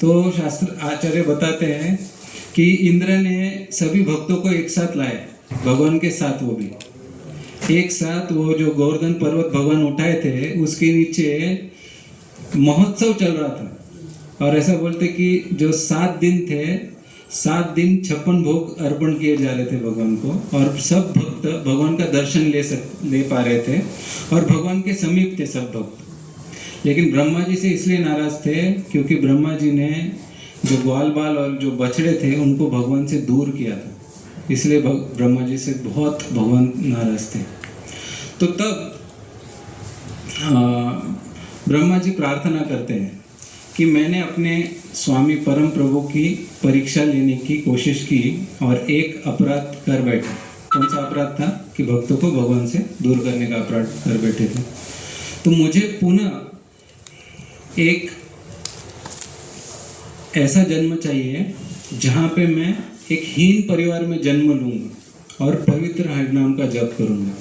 तो शास्त्र आचार्य बताते हैं कि इंद्र ने सभी भक्तों को एक साथ लाया, भगवान के साथ, वो भी एक साथ। वो जो गोवर्धन पर्वत भगवान उठाए थे उसके नीचे महोत्सव चल रहा था। और ऐसा बोलते कि जो 7 दिन थे, 7 दिन 56 भोग अर्पण किए जा रहे थे भगवान को, और सब भक्त भगवान का दर्शन ले पा रहे थे और भगवान के समीप थे सब भक्त। लेकिन ब्रह्मा जी से इसलिए नाराज थे क्योंकि ब्रह्मा जी ने जो ग्वाल बाल और जो बछड़े थे उनको भगवान से दूर किया था, इसलिए ब्रह्मा जी से बहुत भगवान नाराज थे। तो तब ब्रह्मा जी प्रार्थना करते हैं कि मैंने अपने स्वामी परम प्रभु की परीक्षा लेने की कोशिश की और एक अपराध कर बैठा। कौन सा अपराध था? कि भक्तों को भगवान से दूर करने का अपराध कर बैठे थे। तो मुझे पुनः एक ऐसा जन्म चाहिए जहाँ पे मैं एक हीन परिवार में जन्म लूँगा और पवित्र हरिनाम का जप करूँगा।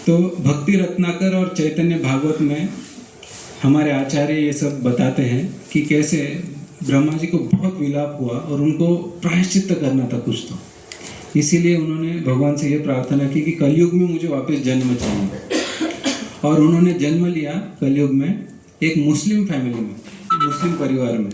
तो भक्ति रत्नाकर और चैतन्य भागवत में हमारे आचार्य ये सब बताते हैं कि कैसे ब्रह्मा जी को बहुत विलाप हुआ और उनको प्रायश्चित्त करना था कुछ, तो इसीलिए उन्होंने भगवान से ये प्रार्थना की कि कलयुग में मुझे वापस जन्म चाहिए। और उन्होंने जन्म लिया कलयुग में एक मुस्लिम फैमिली में, मुस्लिम परिवार में,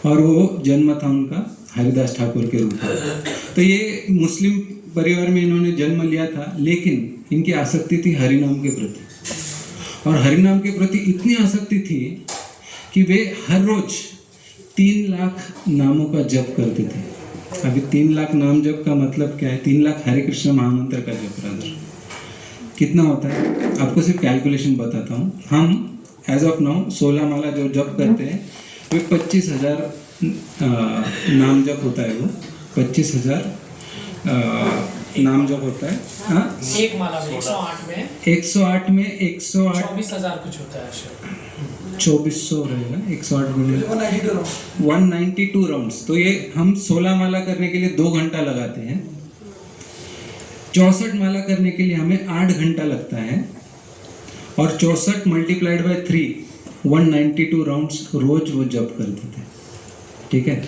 और वो जन्म था उनका हरिदास ठाकुर के रूप में। तो ये मुस्लिम परिवार में इन्होंने जन्म लिया था, लेकिन इनकी आसक्ति थी हरिनाम के प्रति, और हरिनाम के प्रति इतनी आसक्ति थी कि वे हर रोज 3 लाख नामों का जप करते थे। अभी 3 लाख नाम जप का मतलब क्या है? 3 लाख हरे कृष्ण महामंत्र का जप। ब्रदर कितना होता है? आपको सिर्फ कैलकुलेशन बताता हूँ। हम एज ऑफ नाउ 16 माला जो जप करते हैं वे 25,000 नाम जप होता है। वो 25,000 नाम जप होता है। हाँ, एक माला में 108 में 108 में 108 24,000 कुछ होता है शायद। 2400 रहेगा 108 में 192 राउंड्स। तो ये हम 16 माला करने के लिए 2 घंटा लगाते हैं। 64 माला करने के लिए हमें 8 घंटा लगता है, और 64 मल्टीप्लाइड बाय 3 192 राउंड्स रोज वो जप करते थे। ठीक है,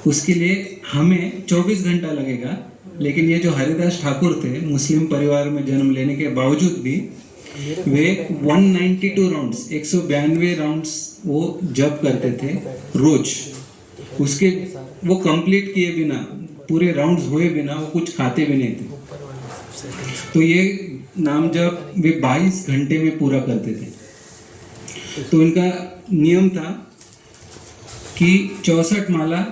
उसके लिए हमें 24 घंटा लगेगा। लेकिन ये जो हरिदास ठाकुर थे, मुस्लिम परिवार में जन्म लेने के बावजूद भी वे 192 राउंड्स 192 राउंड्स वो जप करते थे रोज। उसके वो कंप्लीट किए बिना, पूरे राउंड्स हुए बिना वो कुछ खाते भी नहीं थे। तो ये नाम जप वे 22 घंटे में पूरा करते थे। तो इनका नियम था कि 64 माला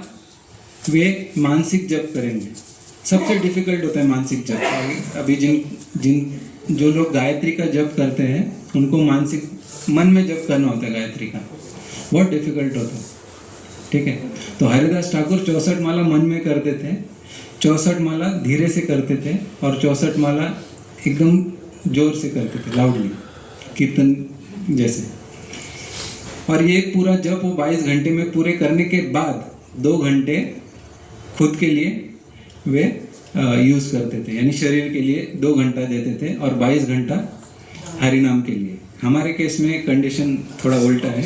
वे मानसिक जप करेंगे। सबसे डिफिकल्ट होता है मानसिक जप। अभी जो लोग गायत्री का जप करते हैं उनको मानसिक मन में जप करना होता है गायत्री का, बहुत डिफिकल्ट होता है। ठीक है, तो हरिदास ठाकुर 64 माला मन में करते थे, 64 माला धीरे से करते थे, और 64 माला एकदम जोर से करते थे, लाउडली, कीर्तन जैसे। और ये पूरा जप वो 22 घंटे में पूरे करने के बाद 2 घंटे खुद के लिए वे यूज़ करते थे, यानी शरीर के लिए 2 घंटा देते थे और 22 घंटा हरिनाम के लिए। हमारे केस में कंडीशन थोड़ा उल्टा है।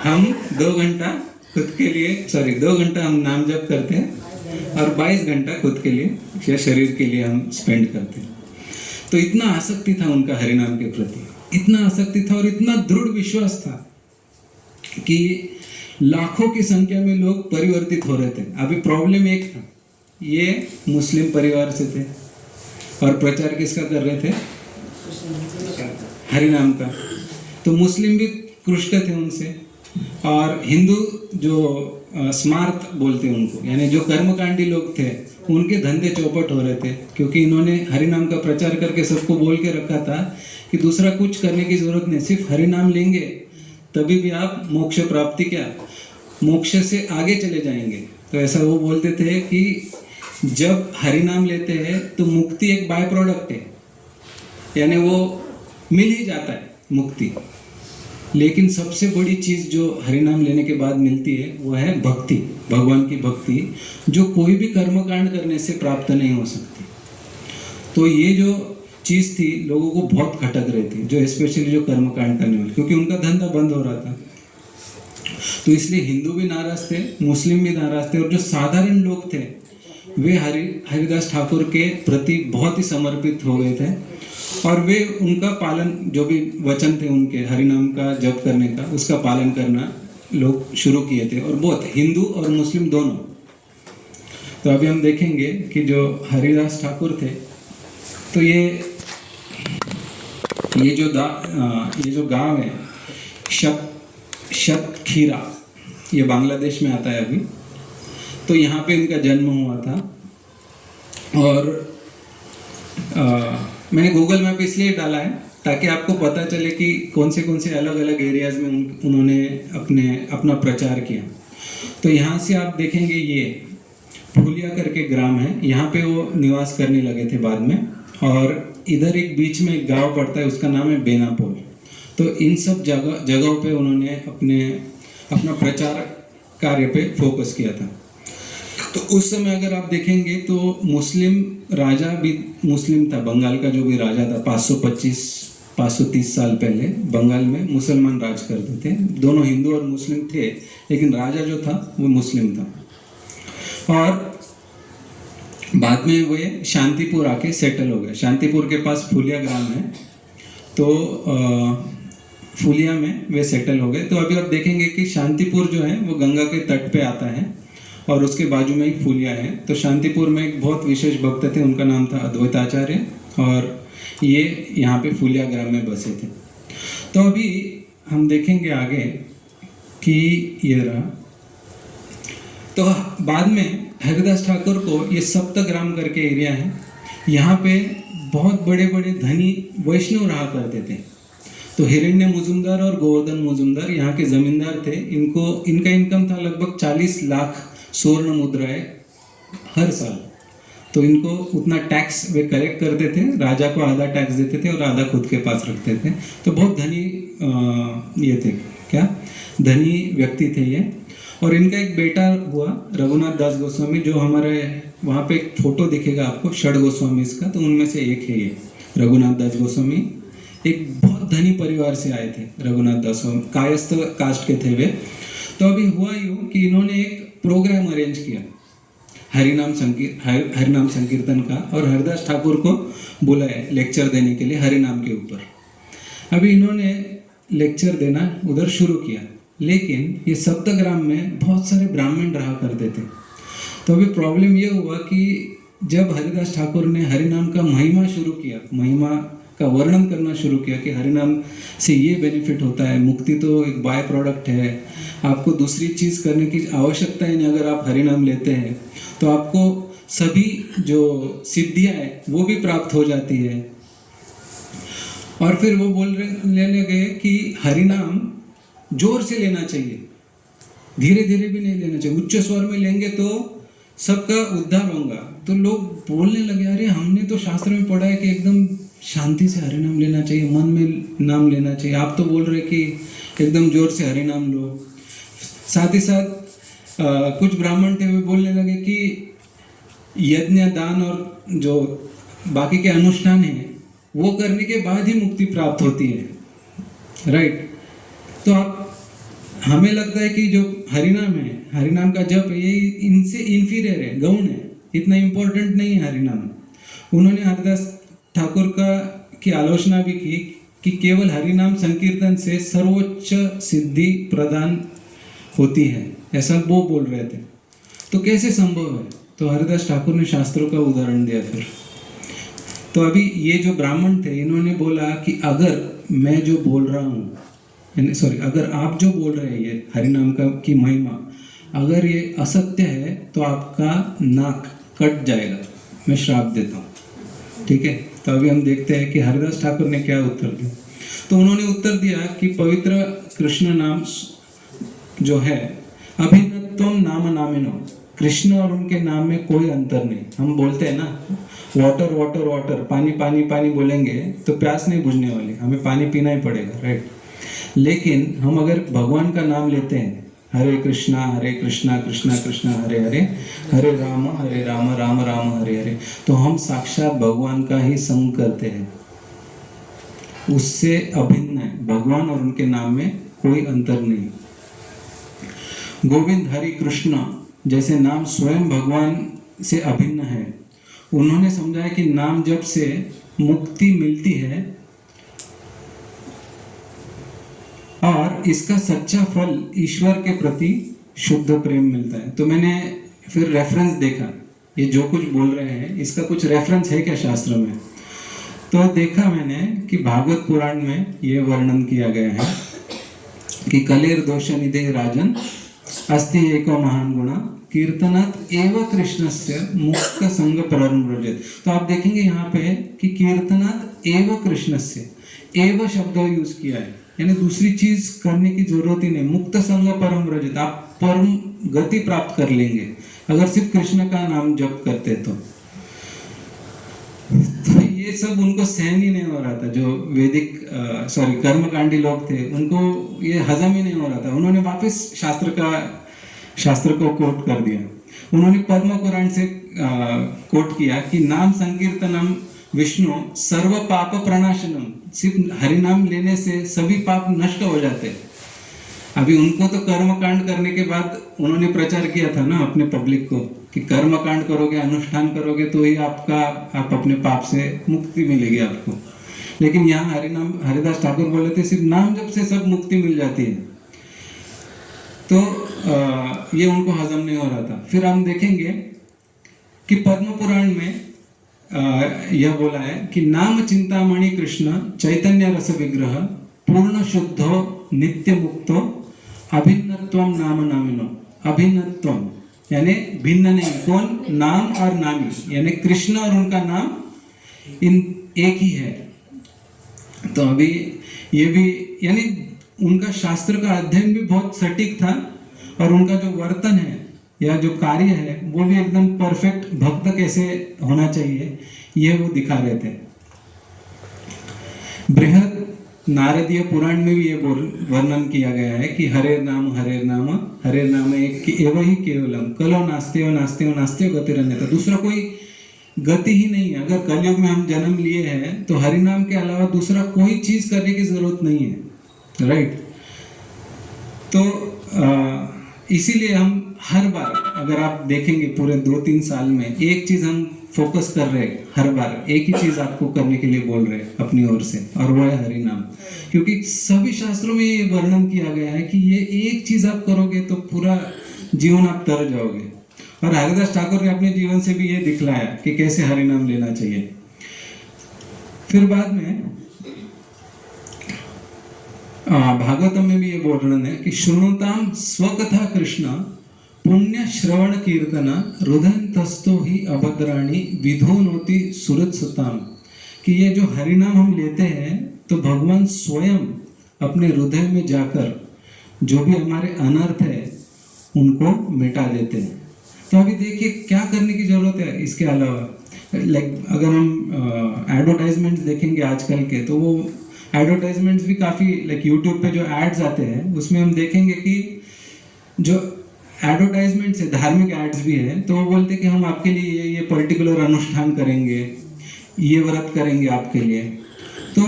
हम 2 घंटा खुद के लिए, 2 घंटा हम नाम जप करते हैं और 22 घंटा खुद के लिए या शरीर के लिए हम स्पेंड करते हैं। तो इतना आसक्ति था उनका हरिनाम के प्रति, इतना आसक्ति था और इतना दृढ़ विश्वास था कि लाखों की संख्या में लोग परिवर्तित हो रहे थे। अभी प्रॉब्लम एक था, ये मुस्लिम परिवार से थे और प्रचार किसका कर रहे थे? हरिनाम का। तो मुस्लिम भी कृष्ट थे उनसे, और हिंदू जो स्मार्त बोलते हैं उनको, यानी जो कर्मकांडी लोग थे, उनके धंधे चौपट हो रहे थे, क्योंकि इन्होंने हरिनाम का प्रचार करके सबको बोल के रखा था कि दूसरा कुछ करने की जरूरत नहीं, सिर्फ हरिनाम लेंगे तभी भी आप मोक्ष प्राप्ति, क्या मोक्ष से आगे चले जाएंगे। तो ऐसा वो बोलते थे कि जब हरिनाम लेते हैं तो मुक्ति एक बाय प्रोडक्ट है, यानी वो मिल ही जाता है मुक्ति, लेकिन सबसे बड़ी चीज़ जो हरिनाम लेने के बाद मिलती है वो है भक्ति, भगवान की भक्ति, जो कोई भी कर्मकांड करने से प्राप्त नहीं हो सकती। तो ये जो चीज़ थी लोगों को बहुत खटक रही थी, जो स्पेशली जो कर्मकांड करने वाले, क्योंकि उनका धंधा बंद हो रहा था। तो इसलिए हिंदू भी नाराज थे, मुस्लिम भी नाराज थे, और जो साधारण लोग थे वे हरिदास ठाकुर के प्रति बहुत ही समर्पित हो गए थे, और वे उनका पालन, जो भी वचन थे उनके हरिनाम का जप करने का, उसका पालन करना लोग शुरू किए थे, और बहुत हिंदू और मुस्लिम दोनों। तो अभी हम देखेंगे कि जो हरिदास ठाकुर थे, तो ये जो गांव है शतखीरा, ये बांग्लादेश में आता है अभी। तो यहाँ पे इनका जन्म हुआ था, और मैंने गूगल मैप इसलिए डाला है ताकि आपको पता चले कि कौन से अलग अलग एरियाज में उन्होंने अपना प्रचार किया। तो यहाँ से आप देखेंगे ये फूलिया करके ग्राम है, यहाँ पे वो निवास करने लगे थे बाद में, और इधर एक बीच में एक गांव पड़ता है, उसका नाम है बेनापोल। तो इन सब जगहों पे उन्होंने अपना प्रचार कार्य पे फोकस किया था। तो उस समय अगर आप देखेंगे तो मुस्लिम राजा भी मुस्लिम था, बंगाल का जो भी राजा था 530 साल पहले बंगाल में मुसलमान राज करते थे। दोनों हिंदू और मुस्लिम थे, लेकिन राजा जो था वो मुस्लिम था। और बाद में वे शांतिपुर आके सेटल हो गए। शांतिपुर के पास फूलिया ग्राम है, तो फूलिया में वे सेटल हो गए। तो अभी आप देखेंगे कि शांतिपुर जो है वो गंगा के तट पे आता है, और उसके बाजू में एक फूलिया है। तो शांतिपुर में एक बहुत विशेष भक्त थे, उनका नाम था अद्वैताचार्य, और ये यहाँ पे फूलिया ग्राम में बसे थे। तो अभी हम देखेंगे आगे कि ये रहा। तो बाद में हरिदास ठाकुर को ये सप्तग्राम करके एरिया है, यहाँ पे बहुत बड़े बड़े धनी वैष्णव रहा करते थे। तो हिरण्य मुजुमदार और गोवर्धन मुजुमदार यहाँ के जमींदार थे। इनका इनकम था लगभग 40 लाख स्वर्ण मुद्राएं हर साल। तो इनको उतना टैक्स वे कलेक्ट करते थे, राजा को आधा टैक्स देते थे और आधा खुद के पास रखते थे। तो बहुत धनी ये थे, क्या धनी व्यक्ति थे ये। और इनका एक बेटा हुआ रघुनाथ दास गोस्वामी, जो हमारे वहाँ पे एक फोटो दिखेगा आपको षड गोस्वामी इसका, तो उनमें से एक है ये रघुनाथ दास गोस्वामी। एक बहुत धनी परिवार से आए थे रघुनाथ दास, कायस्थ कास्ट के थे वे। तो अभी हुआ यूँ कि इन्होंने एक प्रोग्राम अरेंज किया हरिनाम संकीर्तन का, और हरिदास ठाकुर को बुलाया लेक्चर देने के लिए हरिनाम के ऊपर। अभी इन्होंने लेक्चर देना उधर शुरू किया, लेकिन ये सप्तग्राम में बहुत सारे ब्राह्मण रहा करते थे। तो अभी प्रॉब्लम ये हुआ कि जब हरिदास ठाकुर ने हरिनाम का महिमा शुरू किया, महिमा का वर्णन करना शुरू किया कि हरिनाम से ये बेनिफिट होता है, मुक्ति तो एक बाय प्रोडक्ट है, आपको दूसरी चीज़ करने की आवश्यकता ही नहीं, अगर आप हरिनाम लेते हैं तो आपको सभी जो सिद्धियाँ हैं वो भी प्राप्त हो जाती है। और फिर वो बोलने लगे कि हरिनाम जोर से लेना चाहिए, धीरे धीरे भी नहीं लेना चाहिए, उच्च स्वर में लेंगे तो सबका उद्धार होगा। तो लोग बोलने लगे, अरे हमने तो शास्त्र में पढ़ा है कि एकदम शांति से हरिनाम लेना चाहिए, मन में नाम लेना चाहिए, आप तो बोल रहे कि एकदम जोर से हरिनाम लो। साथ ही साथ कुछ ब्राह्मण थे, वे बोलने लगे कि यज्ञ दान और जो बाकी के अनुष्ठान हैं वो करने के बाद ही मुक्ति प्राप्त होती है, राइट। तो आप हमें लगता है कि जो हरिनाम है, हरिनाम का जप है, ये इनसे इन्फीरियर है, गौण है, इतना इम्पोर्टेंट नहीं है हरिनाम। उन्होंने हरिदास ठाकुर की आलोचना भी की कि केवल हरिनाम संकीर्तन से सर्वोच्च सिद्धि प्रदान होती है, ऐसा वो बोल रहे थे। तो कैसे संभव है? तो हरिदास ठाकुर ने शास्त्रों का उदाहरण दिया फिर। तो अभी ये जो ब्राह्मण थे, इन्होंने बोला कि अगर मैं जो बोल रहा हूँ, अगर आप जो बोल रहे हैं ये हरिनाम की महिमा, अगर ये असत्य है तो आपका नाक कट जाएगा, मैं श्राप देता हूँ, ठीक है। तो अभी हम देखते हैं कि हरिदास ठाकुर ने क्या उत्तर दिया। तो उन्होंने उत्तर दिया कि पवित्र कृष्ण नाम जो है, अभिन्नत्वम नाम नामिनो, कृष्ण और उनके नाम में कोई अंतर नहीं। हम बोलते हैं ना वाटर वाटर वाटर, पानी पानी पानी बोलेंगे तो प्यास नहीं बुझने वाली, हमें पानी पीना ही पड़ेगा, राइट। लेकिन हम अगर भगवान का नाम लेते हैं, हरे कृष्णा कृष्णा कृष्णा हरे हरे, हरे राम राम राम हरे हरे। तो हम साक्षात भगवान का ही संग करते हैं, उससे अभिन्न है। भगवान और उनके नाम में कोई अंतर नहीं। गोविंद हरि कृष्ण जैसे नाम स्वयं भगवान से अभिन्न है। उन्होंने समझा कि नाम जप से मुक्ति मिलती है और इसका सच्चा फल ईश्वर के प्रति शुद्ध प्रेम मिलता है। तो मैंने फिर रेफरेंस देखा, ये जो कुछ बोल रहे हैं इसका कुछ रेफरेंस है क्या शास्त्र में? तो देखा मैंने कि भागवत पुराण में ये वर्णन किया गया है कि कलेर दोष निधे राजन अस्ति एको महान गुणा कीर्तनात् एव कृष्णस्य मुक्त संग परमव्रजेत। तो आप देखेंगे यहाँ पे कि कीर्तनात् एव कृष्णस्य, एव शब्द यूज किया है, यानी दूसरी चीज करने की जरूरत ही नहीं। मुक्त संग परमव्रजेत, आप परम गति प्राप्त कर लेंगे अगर सिर्फ कृष्ण का नाम जप करते तो ये सब उनको सहन ही नहीं हो रहा था। जो वैदिक कर्मकांडी लोग थे उनको ये हजम ही नहीं हो रहा था। उन्होंने वापस शास्त्र को कोट कर दिया। उन्होंने पद्म पुराण से कोट किया कि नाम संकीर्तनम विष्णु सर्व पाप प्रणाशनम, सिर्फ हरि नाम लेने से सभी पाप नष्ट हो जाते हैं। अभी उनको तो कर्मकांड करने के बाद उन्होंने प्रचार किया था ना अपने पब्लिक को कि कर्मकांड करोगे, अनुष्ठान करोगे तो ही आप अपने पाप से मुक्ति मिलेगी आपको। लेकिन यहाँ हरिदास ठाकुर बोले थे सिर्फ नाम जप से सब मुक्ति मिल जाती है। तो ये उनको हजम नहीं हो रहा था। फिर हम देखेंगे कि पद्म पुराण में यह बोला है कि नाम चिंतामणि कृष्ण चैतन्य रस विग्रह पूर्ण शुद्धो नित्य मुक्तो अभिन्नत्वम नाम नामिनो। अभिन्नत्वम यानी भिन्न नहीं, कौन? नाम और नामी, यानी कृष्ण और उनका नाम इन एक ही है। तो अभी ये भी यानी उनका शास्त्र का अध्ययन भी बहुत सटीक था और उनका जो वर्तन है या जो कार्य है वो भी एकदम परफेक्ट भक्त कैसे होना चाहिए ये वो दिखा रहे थे। बृहद नारदीय पुराण में भी ये वर्णन किया गया है कि हरे नाम एक एव ही केवलम कलो नास्ते नास्ते गतिरन्यथा। दूसरा कोई गति ही नहीं है। अगर कलयुग में हम जन्म लिए हैं तो हरि नाम के अलावा दूसरा कोई चीज करने की जरूरत नहीं है, राइट? तो इसीलिए हम हर बार अगर आप देखेंगे पूरे 2-3 साल में एक चीज हम फोकस कर रहे हैं, हर बार एक ही चीज आपको करने के लिए बोल रहे हैं अपनी ओर से, और वो है हरि नाम। क्योंकि सभी शास्त्रों में ये वर्णन किया गया है कि ये एक चीज आप करोगे तो पूरा जीवन आप तर जाओगे। और हरिदास ठाकुर ने अपने जीवन से भी ये दिखलाया कि कैसे हरि नाम लेना चाहिए। फिर बाद में भागवतम में भी ये वर्णन है कि शृणुताम स्वकथा कृष्ण पुण्य श्रवण कीर्तना रुदंतस्तो ही अभद्राणी विधोनोति सुरत्सताम। कि ये जो हरिनाम हम लेते हैं तो भगवान स्वयं अपने हृदय में जाकर जो भी हमारे अनर्थ है उनको मिटा देते हैं। तो अभी देखिए क्या करने की जरूरत है इसके अलावा। अगर हम एडवर्टाइजमेंट्स देखेंगे आजकल के, तो वो एडवर्टाइजमेंट्स भी काफ़ी यूट्यूब पे जो एड्स आते हैं उसमें हम देखेंगे कि जो एडवर्टाइजमेंट्स है, धार्मिक एड्स भी है, तो वो बोलते हैं कि हम आपके लिए ये पर्टिकुलर अनुष्ठान करेंगे, ये व्रत करेंगे आपके लिए। तो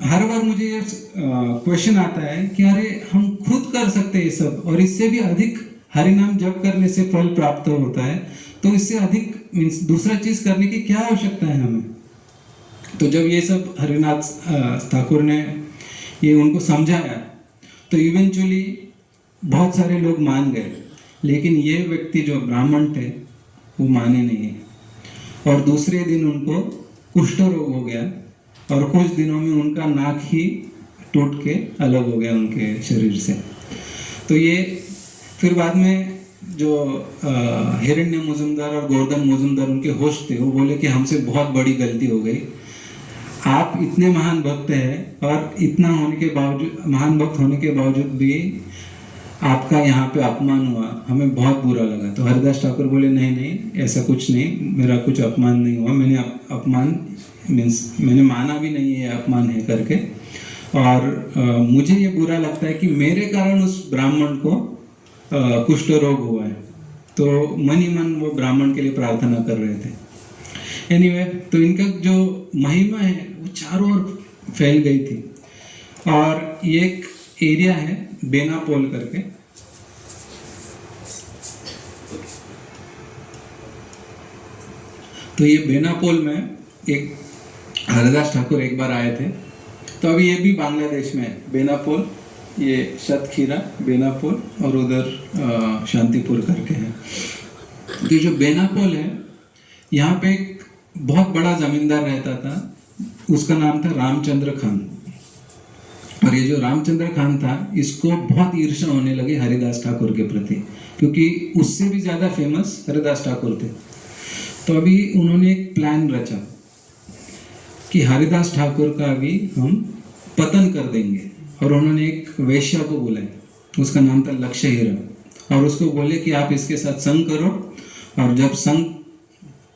हर बार मुझे ये क्वेश्चन आता है कि अरे हम खुद कर सकते हैं ये सब और इससे भी अधिक हरिनाम जप करने से फल प्राप्त होता है, तो इससे अधिक मीन्स दूसरा चीज करने की क्या आवश्यकता है हमें? तो जब ये सब हरिनाथ ठाकुर ने ये उनको समझाया तो इवेंचुअली बहुत सारे लोग मान गए, लेकिन ये व्यक्ति जो ब्राह्मण थे वो माने नहीं। और दूसरे दिन उनको कुष्ठ रोग हो गया और कुछ दिनों में उनका नाक ही टूट के अलग हो गया उनके शरीर से। तो ये फिर बाद में जो हिरण्य मुजुमदार और गोवर्धन मुजुमदार उनके होस्ट थे, वो बोले कि हमसे बहुत बड़ी गलती हो गई, आप इतने महान भक्त हैं और इतना होने के बावजूद, महान भक्त होने के बावजूद भी आपका यहाँ पे अपमान हुआ, हमें बहुत बुरा लगा। तो हरिदास ठाकुर बोले नहीं ऐसा कुछ नहीं, मेरा कुछ अपमान नहीं हुआ, मैंने अपमान मीन्स मैंने माना भी नहीं है अपमान है करके, और मुझे ये बुरा लगता है कि मेरे कारण उस ब्राह्मण को कुष्ठ रोग हुआ है, तो मन ही मन वो ब्राह्मण के लिए प्रार्थना कर रहे थे। एनीवे, तो इनका जो महिमा है वो चारों ओर फैल गई थी। और ये एक एरिया है बेनापोल करके, तो ये बेनापोल में एक हरिदास ठाकुर एक बार आए थे। तो अभी ये भी बांग्लादेश में है, बेनापोल, ये शतखीरा बेनापोल, और उधर शांतिपुर करके है। तो जो बेनापोल है, यहाँ पे एक बहुत बड़ा जमींदार रहता था, उसका नाम था रामचंद्र खान। और ये जो रामचंद्र खान था, इसको बहुत ईर्ष्या होने लगी हरिदास ठाकुर के प्रति, क्योंकि उससे भी ज़्यादा फेमस हरिदास ठाकुर थे। तो अभी उन्होंने एक प्लान रचा कि हरिदास ठाकुर का अभी हम पतन कर देंगे। और उन्होंने एक वेश्या को बुलाया, उसका नाम था लक्ष्य हीरा, और उसको बोले कि आप इसके साथ संग करो, और जब संग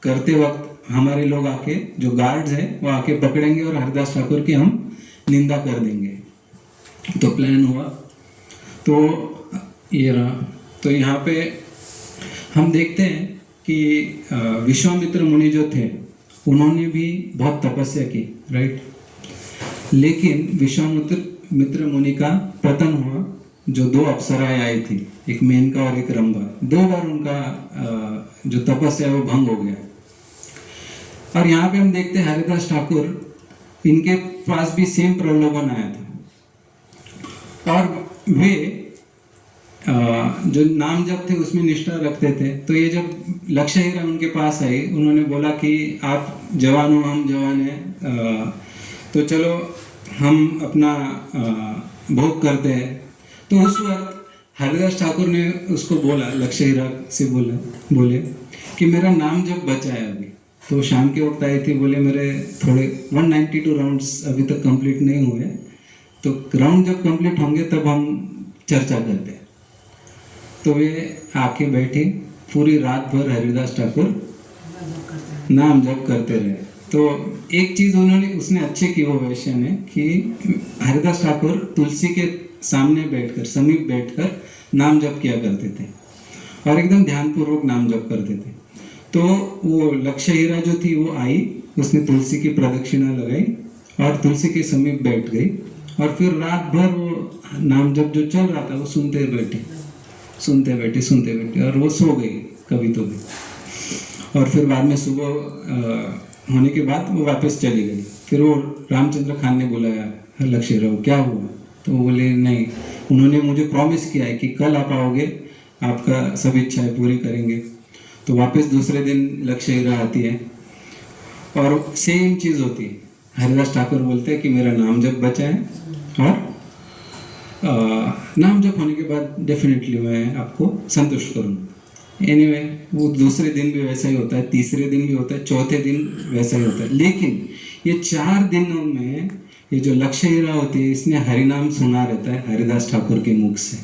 करते वक्त हमारे लोग आके, जो गार्ड्स हैं वो आके पकड़ेंगे और हरिदास ठाकुर की हम निंदा कर देंगे। तो प्लान हुआ, तो ये रहा। तो यहाँ पे हम देखते हैं कि विश्वामित्र मुनि जो थे, उन्होंने भी बहुत तपस्या की, राइट। लेकिन विश्वामित्र मुनि का पतन हुआ। जो दो अप्सराएं आई थी, एक मेनका और एक रंभा, 2 बार उनका जो तपस्या है वो भंग हो गया। और यहाँ पे हम देखते हैं हरिदास ठाकुर, इनके पास भी सेम प्रलोभन आया था, और वे जो नाम जप थे उसमें निष्ठा रखते थे। तो ये जब लक्ष्य हीरा उनके पास आई, उन्होंने बोला कि आप जवान हो, हम जवान हैं, तो चलो हम अपना भोग करते हैं। तो उस वक्त हरिदास ठाकुर ने उसको बोला, लक्ष्य हीरा से बोले कि मेरा नाम जब बचा है अभी। तो शाम के वक्त आई थी, बोले मेरे थोड़े 192 राउंड्स अभी तक कंप्लीट नहीं हुए, तो राउंड जब कंप्लीट होंगे तब हम चर्चा करते हैं। तो वे आके बैठे, पूरी रात भर हरिदास ठाकुर नाम जप करते रहे। तो एक चीज़ उसने अच्छे की, वो वैश्य ने, कि हरिदास ठाकुर तुलसी के सामने बैठकर, समीप बैठकर नाम जप किया करते थे, और एकदम ध्यानपूर्वक नाम जप करते थे। तो वो लक्ष्य हीरा जो थी वो आई, उसने तुलसी की प्रदक्षिणा लगाई और तुलसी के समीप बैठ गई, और फिर रात भर वो नाम जप जो चल रहा था वो सुनते बैठे, और वो सो गई कभी तो भी। और फिर बाद में सुबह होने के बाद वो वापस चली गई। फिर वो रामचंद्र खान ने बुलाया लक्ष्य हीरा, क्या हुआ? तो वो बोले नहीं, उन्होंने मुझे प्रॉमिस किया है कि कल आप आओगे, आपका सब इच्छाएं पूरी करेंगे। तो वापस दूसरे दिन लक्ष्य हीरा आती है, और सेम चीज़ होती है। हरिदास ठाकुर बोलते हैं कि मेरा नाम जप बचा है, और नाम जप होने के बाद डेफिनेटली मैं आपको संतुष्ट करूँगा। एनीवे, वो दूसरे दिन भी वैसा ही होता है, तीसरे दिन भी होता है, चौथे दिन वैसा ही होता है। लेकिन ये 4 दिनों में ये जो लक्ष्य हीरा होती है, इसने हरिनाम सुना रहता है हरिदास ठाकुर के मुख से।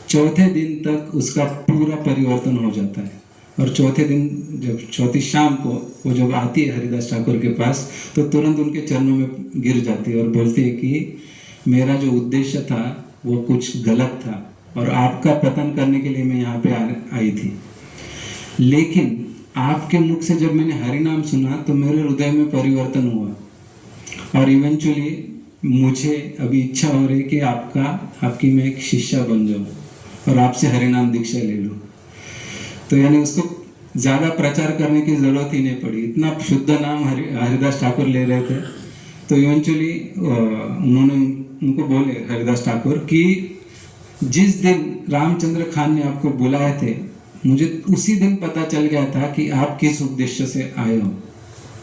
चौथे दिन तक उसका पूरा परिवर्तन हो जाता है, और चौथे दिन जब चौथी शाम को वो जब आती है हरिदास ठाकुर के पास, तो तुरंत उनके चरणों में गिर जाती है और बोलती है कि मेरा जो उद्देश्य था वो कुछ गलत था, और आपका पतन करने के लिए मैं यहाँ पे आई थी। लेकिन आपके मुख से जब मैंने हरिनाम सुना तो मेरे हृदय में परिवर्तन हुआ, और इवेंचुअली मुझे अभी इच्छा हो रही कि आपकी मैं एक शिष्या बन जाऊँ और आपसे हरिनाम दीक्षा ले लूँ। तो यानी उसको ज़्यादा प्रचार करने की ज़रूरत ही नहीं पड़ी, इतना शुद्ध नाम हरिदास ठाकुर ले रहे थे। तो इवेंचुअली उन्होंने उनको बोले हरिदास ठाकुर कि जिस दिन रामचंद्र खान ने आपको बुलाए थे, मुझे उसी दिन पता चल गया था कि आप किस उद्देश्य से आए हो।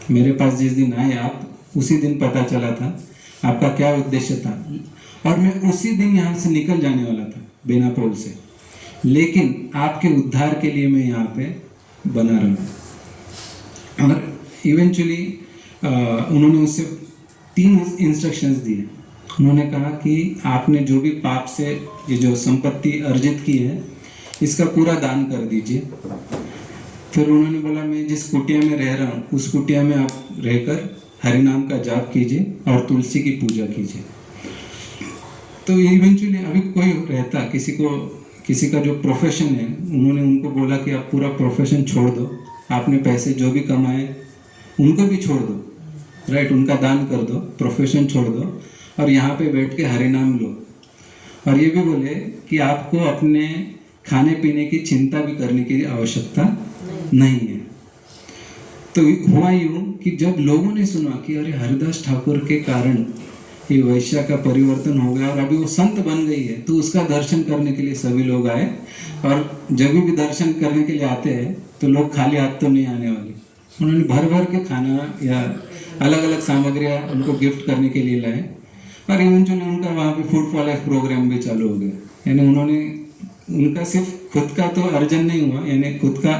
मेरे पास जिस दिन आए आप, उसी दिन पता चला था आपका क्या उद्देश्य था, और मैं उसी दिन यहाँ से निकल जाने वाला था बेनापोल से। लेकिन आपके उद्धार के लिए मैं यहाँ पे बना रहा। और इवेंचुअली उन्होंने उससे 3 इंस्ट्रक्शंस दिए। उन्होंने कहा कि आपने जो भी पाप से ये जो संपत्ति अर्जित की है, इसका पूरा दान कर दीजिए। फिर उन्होंने बोला मैं जिस कुटिया में रह रहा हूँ, उस कुटिया में आप रहकर हरिनाम का जाप कीजिए और तुलसी की पूजा कीजिए। तो इवेंचुअली अभी कोई रहता, किसी का जो प्रोफेशन है, उन्होंने उनको बोला कि आप पूरा प्रोफेशन छोड़ दो, आपने पैसे जो भी कमाए उनको भी छोड़ दो, राइट, उनका दान कर दो, प्रोफेशन छोड़ दो और यहाँ पे बैठ के हरि नाम लो। और ये भी बोले कि आपको अपने खाने पीने की चिंता भी करने की आवश्यकता नहीं है। तो हुआ यूं कि जब लोगों ने सुना कि अरे हरिदास ठाकुर के कारण ये वैश्या का परिवर्तन हो गया और अभी वो संत बन गई है, तो उसका दर्शन करने के लिए सभी लोग आए। और जब भी दर्शन करने के लिए आते हैं तो लोग खाली हाथ तो नहीं आने वाले, उन्होंने भर भर के खाना या अलग अलग सामग्रियाँ उनको गिफ्ट करने के लिए लाए। और इवेंचुअली उनका वहाँ पे फूड फॉर लाइफ प्रोग्राम भी चालू हो गया, यानी उन्होंने उनका सिर्फ खुद का तो अर्जन नहीं हुआ, यानी खुद का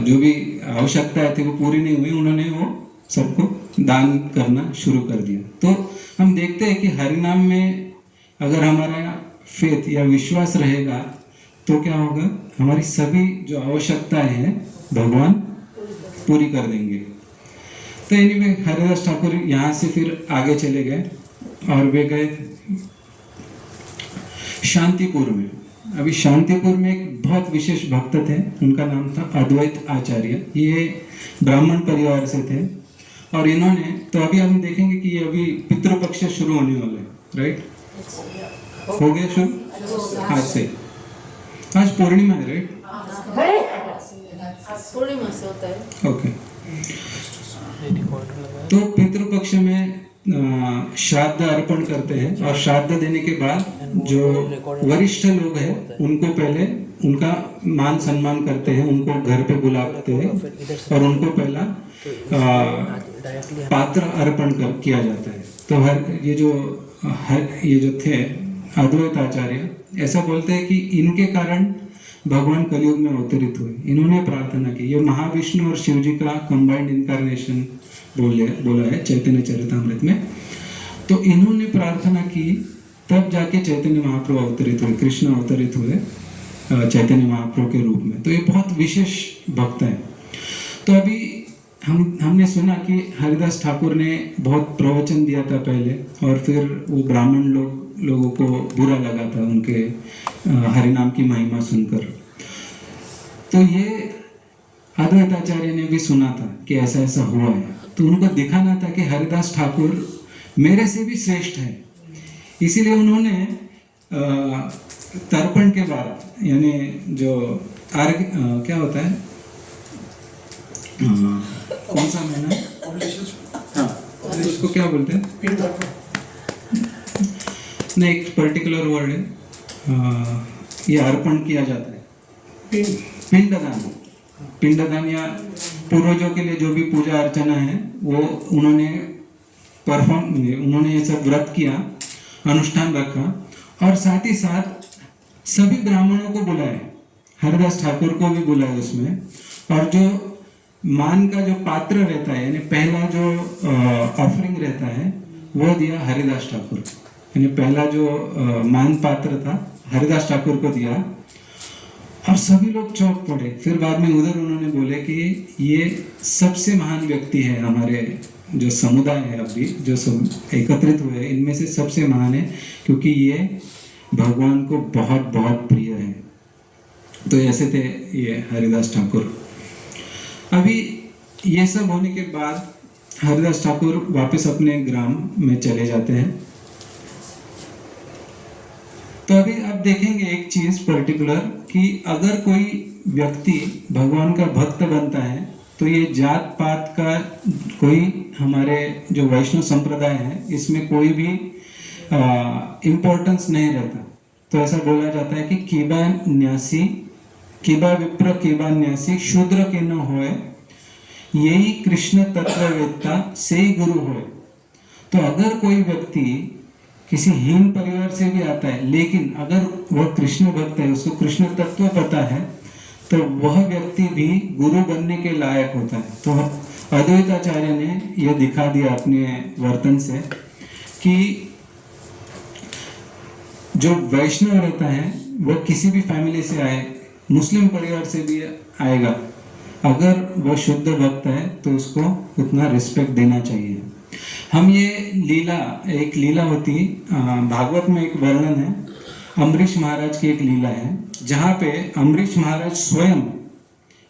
जो भी आवश्यकताएं थी वो पूरी नहीं हुई, उन्होंने वो सबको दान करना शुरू कर दिया। तो हम देखते हैं कि हरिनाम में अगर हमारा फेथ या विश्वास रहेगा तो क्या होगा, हमारी सभी जो आवश्यकताएं हैं भगवान पूरी कर देंगे। तो एनीवे हरिदास ठाकुर यहाँ से फिर आगे चले गए और वे गए शांतिपुर में। अभी शांतिपुर में एक बहुत विशेष भक्त थे, उनका नाम था अद्वैत आचार्य। ये ब्राह्मण परिवार से थे और इन्होंने, तो अभी हम देखेंगे कि ये अभी पितृपक्ष शुरू होने वाला है, राइट, हो गया शुरू आज से, आज पूर्णिमा है, राइट, पूर्णिमा से होता है। ओके। तो पितृपक्ष में श्राद्ध अर्पण करते हैं और श्राद्ध देने के बाद जो वरिष्ठ लोग हैं उनको पहले उनका मान सम्मान करते हैं, उनको घर पे बुलाते हैं और उनको पहला पात्र अर्पण किया जाता है। तो ये जो थे अद्वैत आचार्य ऐसा बोलते हैं कि इनके कारण भगवान कलयुग में अवतरित हुए। इन्होंने प्रार्थना की, ये महाविष्णु और शिव जी का कंबाइंड इनकारनेशन बोला है चैतन्य चरितामृत में। तो इन्होंने प्रार्थना की, तब जाके चैतन्य महाप्रभु अवतरित हुए, कृष्ण अवतरित हुए चैतन्य महाप्रभु के रूप में। तो ये बहुत विशेष भक्त है। तो अभी हमने सुना कि हरिदास ठाकुर ने बहुत प्रवचन दिया था पहले, और फिर वो ब्राह्मण लोगों को बुरा लगा था उनके हरिनाम की महिमा सुनकर। तो ये अद्वैत आचार्य ने भी सुना था कि ऐसा ऐसा हुआ है, तो उनको दिखाना था कि हरिदास ठाकुर मेरे से भी श्रेष्ठ है। इसीलिए उन्होंने तर्पण के बाद, यानी जो क्या होता है, कौन सा महीना, हाँ, उसको क्या बोलते हैं, नहीं एक पर्टिकुलर वर्ड है, ये अर्पण किया जाता है, पिंडदान या पूर्वजों के लिए जो भी पूजा अर्चना है वो उन्होंने उन्होंने ये सब व्रत किया, अनुष्ठान रखा, और साथ ही साथ सभी ब्राह्मणों को बुलाए, हरिदास ठाकुर को भी बुलाए उसमें, और जो मान का जो पात्र रहता है, यानी पहला जो ऑफरिंग रहता है वो दिया हरिदास ठाकुर, यानी पहला जो मान पात्र था हरिदास ठाकुर को दिया। और सभी लोग चौंक पड़े। फिर बाद में उधर उन्होंने बोले कि ये सबसे महान व्यक्ति है, हमारे जो समुदाय है अभी जो सब एकत्रित हुए इनमें से सबसे महान है, क्योंकि ये भगवान को बहुत बहुत प्रिय है। तो ऐसे थे ये हरिदास ठाकुर। अभी ये सब होने के बाद हरिदास ठाकुर वापस अपने ग्राम में चले जाते हैं। तो अभी आप देखेंगे एक चीज पर्टिकुलर कि अगर कोई व्यक्ति भगवान का भक्त बनता है तो ये जात पात का कोई, हमारे जो वैष्णव संप्रदाय है इसमें कोई भी इम्पोर्टेंस नहीं रहता। तो ऐसा बोला जाता है कि किबा विप्र किबा न्यासी शूद्र के न होए, यही कृष्ण तत्ववेत्ता से ही गुरु होए। तो अगर कोई व्यक्ति किसी हीन परिवार से भी आता है, लेकिन अगर वह कृष्ण भक्त है, उसको कृष्ण तत्व पता है, तो वह व्यक्ति भी गुरु बनने के लायक होता है। तो अद्वैत आचार्य ने यह दिखा दिया अपने वर्तन से कि जो वैष्णव रहता है वह किसी भी फैमिली से आए, मुस्लिम परिवार से भी आएगा, अगर वह शुद्ध भक्त है तो उसको उतना रिस्पेक्ट देना चाहिए। हम ये लीला, एक लीला होती भागवत में एक वर्णन है अम्बरीश महाराज की एक लीला है जहाँ पे अम्बरीश महाराज स्वयं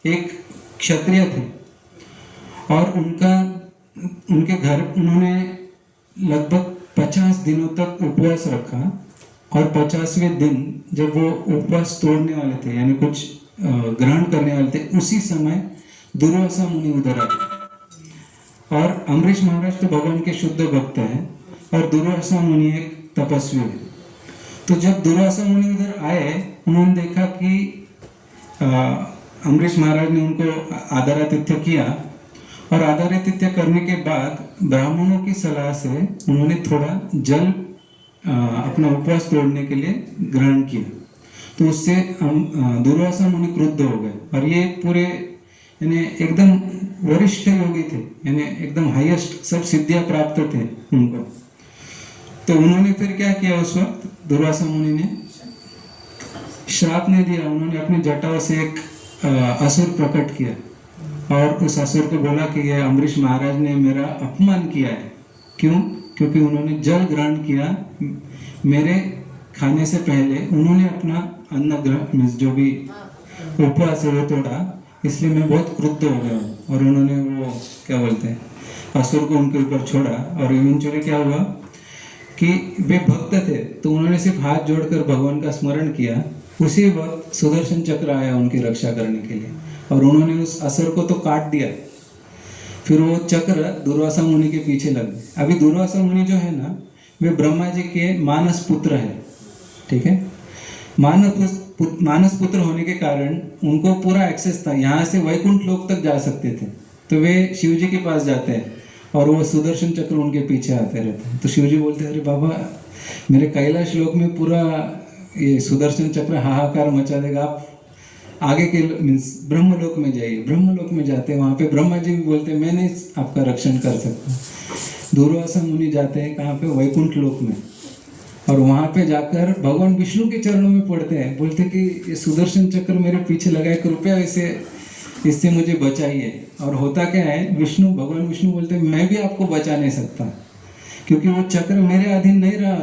एक क्षत्रिय थे और उनके घर उन्होंने लगभग 50 दिनों तक उपवास रखा और 50वें दिन जब वो उपवास तोड़ने वाले थे यानी कुछ ग्रहण करने वाले थे उसी समय दुर्वासा मुनि उधर आए और अम्बरीश महाराज तो भगवान के शुद्ध भक्त हैं और दुर्वासा मुनि एक तपस्वी है। तो जब दुर्वासा मुनि उधर आए उन्होंने देखा कि अम्बरीश महाराज ने उनको आदरातिथ्य किया और आदरातिथ्य करने के बाद ब्राह्मणों की सलाह से उन्होंने थोड़ा जल अपना उपवास तोड़ने के लिए ग्रहण किया। तो उससे दुर्वासा मुनि क्रुद्ध हो गए और ये पूरे यानी एकदम वरिष्ठ योगी थे यानी एकदम हाईएस्ट सब सिद्धियां प्राप्त थे उनको। तो उन्होंने फिर क्या किया उस वक्त दुर्वासा मुनि ने श्राप नहीं दिया, उन्होंने अपनी जटाओं से एक असुर प्रकट किया और उस असुर को बोला कि ये अम्बरीश महाराज ने मेरा अपमान किया है। क्यों? क्योंकि उन्होंने जल ग्रहण किया मेरे खाने से पहले, उन्होंने अपना अन्न ग्रहण जो भी उपवास है वो तोड़ा, इसलिए मैं बहुत क्रुद्ध हो गया हूँ। और उन्होंने वो क्या बोलते हैं असुर को उनके ऊपर छोड़ा और इवेंचुअली क्या हुआ कि वे भक्त थे तो उन्होंने सिर्फ हाथ जोड़कर भगवान का स्मरण किया, उसी वक्त सुदर्शन चक्र आया उनकी रक्षा करने के लिए और उन्होंने उस असुर को तो काट दिया। फिर वो चक्र दुर्वासा मुनि के पीछे लग गए। अभी दुर्वासा मुनि जो है ना वे ब्रह्मा जी के मानस पुत्र है, ठीक है। मानस पुत्र होने के कारण उनको पूरा एक्सेस था, यहाँ से वैकुंठ लोक तक जा सकते थे। तो वे शिव जी के पास जाते हैं और वो सुदर्शन चक्र उनके पीछे आते रहते हैं। तो शिव जी बोलते हैं अरे बाबा मेरे कैलाश लोक में पूरा ये सुदर्शन चक्र हाहाकार मचा देगा, आप आगे के मीन्स ब्रह्मलोक में जाइए। ब्रह्मलोक में जाते हैं, वहाँ पे ब्रह्मा जी भी बोलते हैं मैं नहीं आपका रक्षण कर सकता। दुर्वासा मुनि जाते हैं कहाँ पे? वैकुंठ लोक में, और वहाँ पे जाकर भगवान विष्णु के चरणों में पड़ते हैं, बोलते कि ये सुदर्शन चक्र मेरे पीछे लगाए, कृपया इससे मुझे बचाइए। और होता क्या है, भगवान विष्णु बोलते हैं मैं भी आपको बचा नहीं सकता क्योंकि वो चक्र मेरे अधीन नहीं रहा।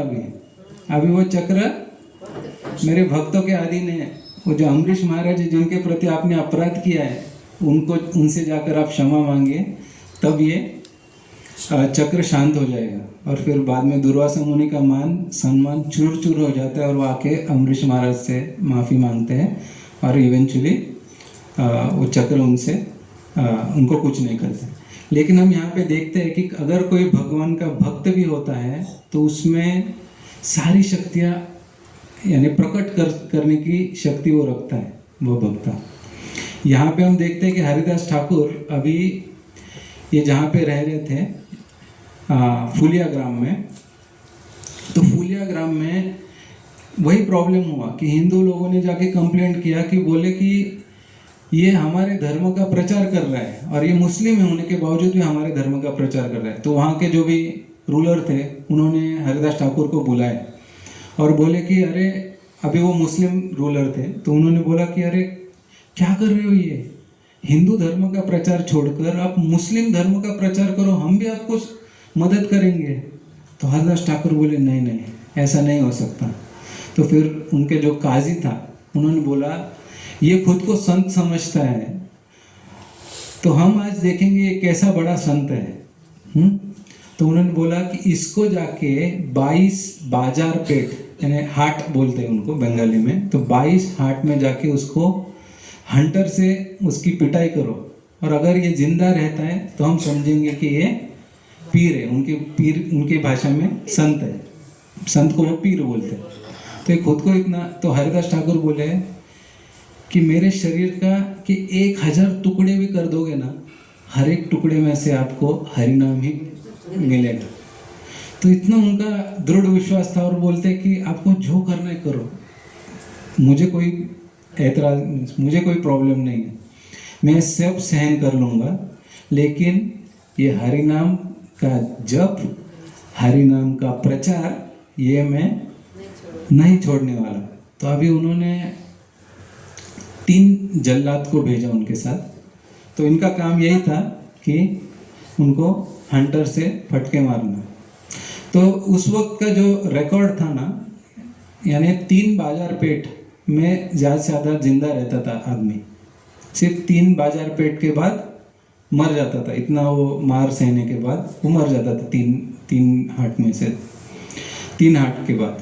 अभी वो चक्र मेरे भक्तों के अधीन है। वो जो अम्बरीश महाराज है जिनके प्रति आपने अपराध किया है उनसे जाकर आप क्षमा मांगिए, तब ये चक्र शांत हो जाएगा। और फिर बाद में दुर्वासा मुनि का मान सम्मान चूर चूर हो जाता है और वो आके अम्बरीश महाराज से माफ़ी मांगते हैं और इवेंचुअली वो चक्र उनको कुछ नहीं करते। लेकिन हम यहाँ पे देखते हैं कि अगर कोई भगवान का भक्त भी होता है तो उसमें सारी शक्तियाँ यानी प्रकट करने की शक्ति वो रखता है वो भक्ता। यहाँ पे हम देखते हैं कि हरिदास ठाकुर अभी ये जहाँ पे रह रहे थे फुलिया ग्राम में, तो फुलिया ग्राम में वही प्रॉब्लम हुआ कि हिंदू लोगों ने जाके कंप्लेंट किया कि बोले कि ये हमारे धर्म का प्रचार कर रहा है और ये मुस्लिम होने के बावजूद भी हमारे धर्म का प्रचार कर रहा है। तो वहाँ के जो भी रूलर थे उन्होंने हरिदास ठाकुर को बुलाया और बोले कि अरे अभी वो मुस्लिम रूलर थे तो उन्होंने बोला कि अरे क्या कर रहे हो, ये हिंदू धर्म का प्रचार छोड़कर आप मुस्लिम धर्म का प्रचार करो, हम भी आपको मदद करेंगे। तो हरिदास ठाकुर बोले नहीं नहीं ऐसा नहीं हो सकता। तो फिर उनके जो काजी था उन्होंने बोला ये खुद को संत समझता है, तो हम आज देखेंगे ये कैसा बड़ा संत है। तो उन्होंने बोला कि इसको जाके 22 बाजार पेट यानी हाट बोलते हैं उनको बंगाली में, तो 22 हाट में जाके उसको हंटर से उसकी पिटाई करो और अगर ये जिंदा रहता है तो हम समझेंगे कि ये पीर है। उनकी भाषा में संत है, संत को वो पीर बोलते हैं। तो ये खुद को इतना, तो हरिदास ठाकुर बोले कि मेरे शरीर का कि 1000 टुकड़े भी कर दोगे ना, हर एक टुकड़े में से आपको हरिनाम ही मिलेगा। तो इतना उनका दृढ़ विश्वास था और बोलते कि आपको जो करना है करो, मुझे कोई ऐतराज, मुझे कोई प्रॉब्लम नहीं है, मैं सब सहन कर लूँगा, लेकिन ये हरिनाम का जप, हरिनाम का प्रचार ये मैं नहीं छोड़ने वाला। तो अभी उन्होंने 3 जल्लाद को भेजा उनके साथ। तो इनका काम यही था कि उनको हंटर से फटके मारना। तो उस वक्त का जो रिकॉर्ड था ना, यानी 3 बाजार पेट में ज़्यादा से ज़्यादा जिंदा रहता था आदमी। सिर्फ 3 बाजार पेट के बाद मर जाता था, इतना वो मार सहने के बाद वो मर जाता था। तीन हार्ट में से 3 हार्ट के बाद।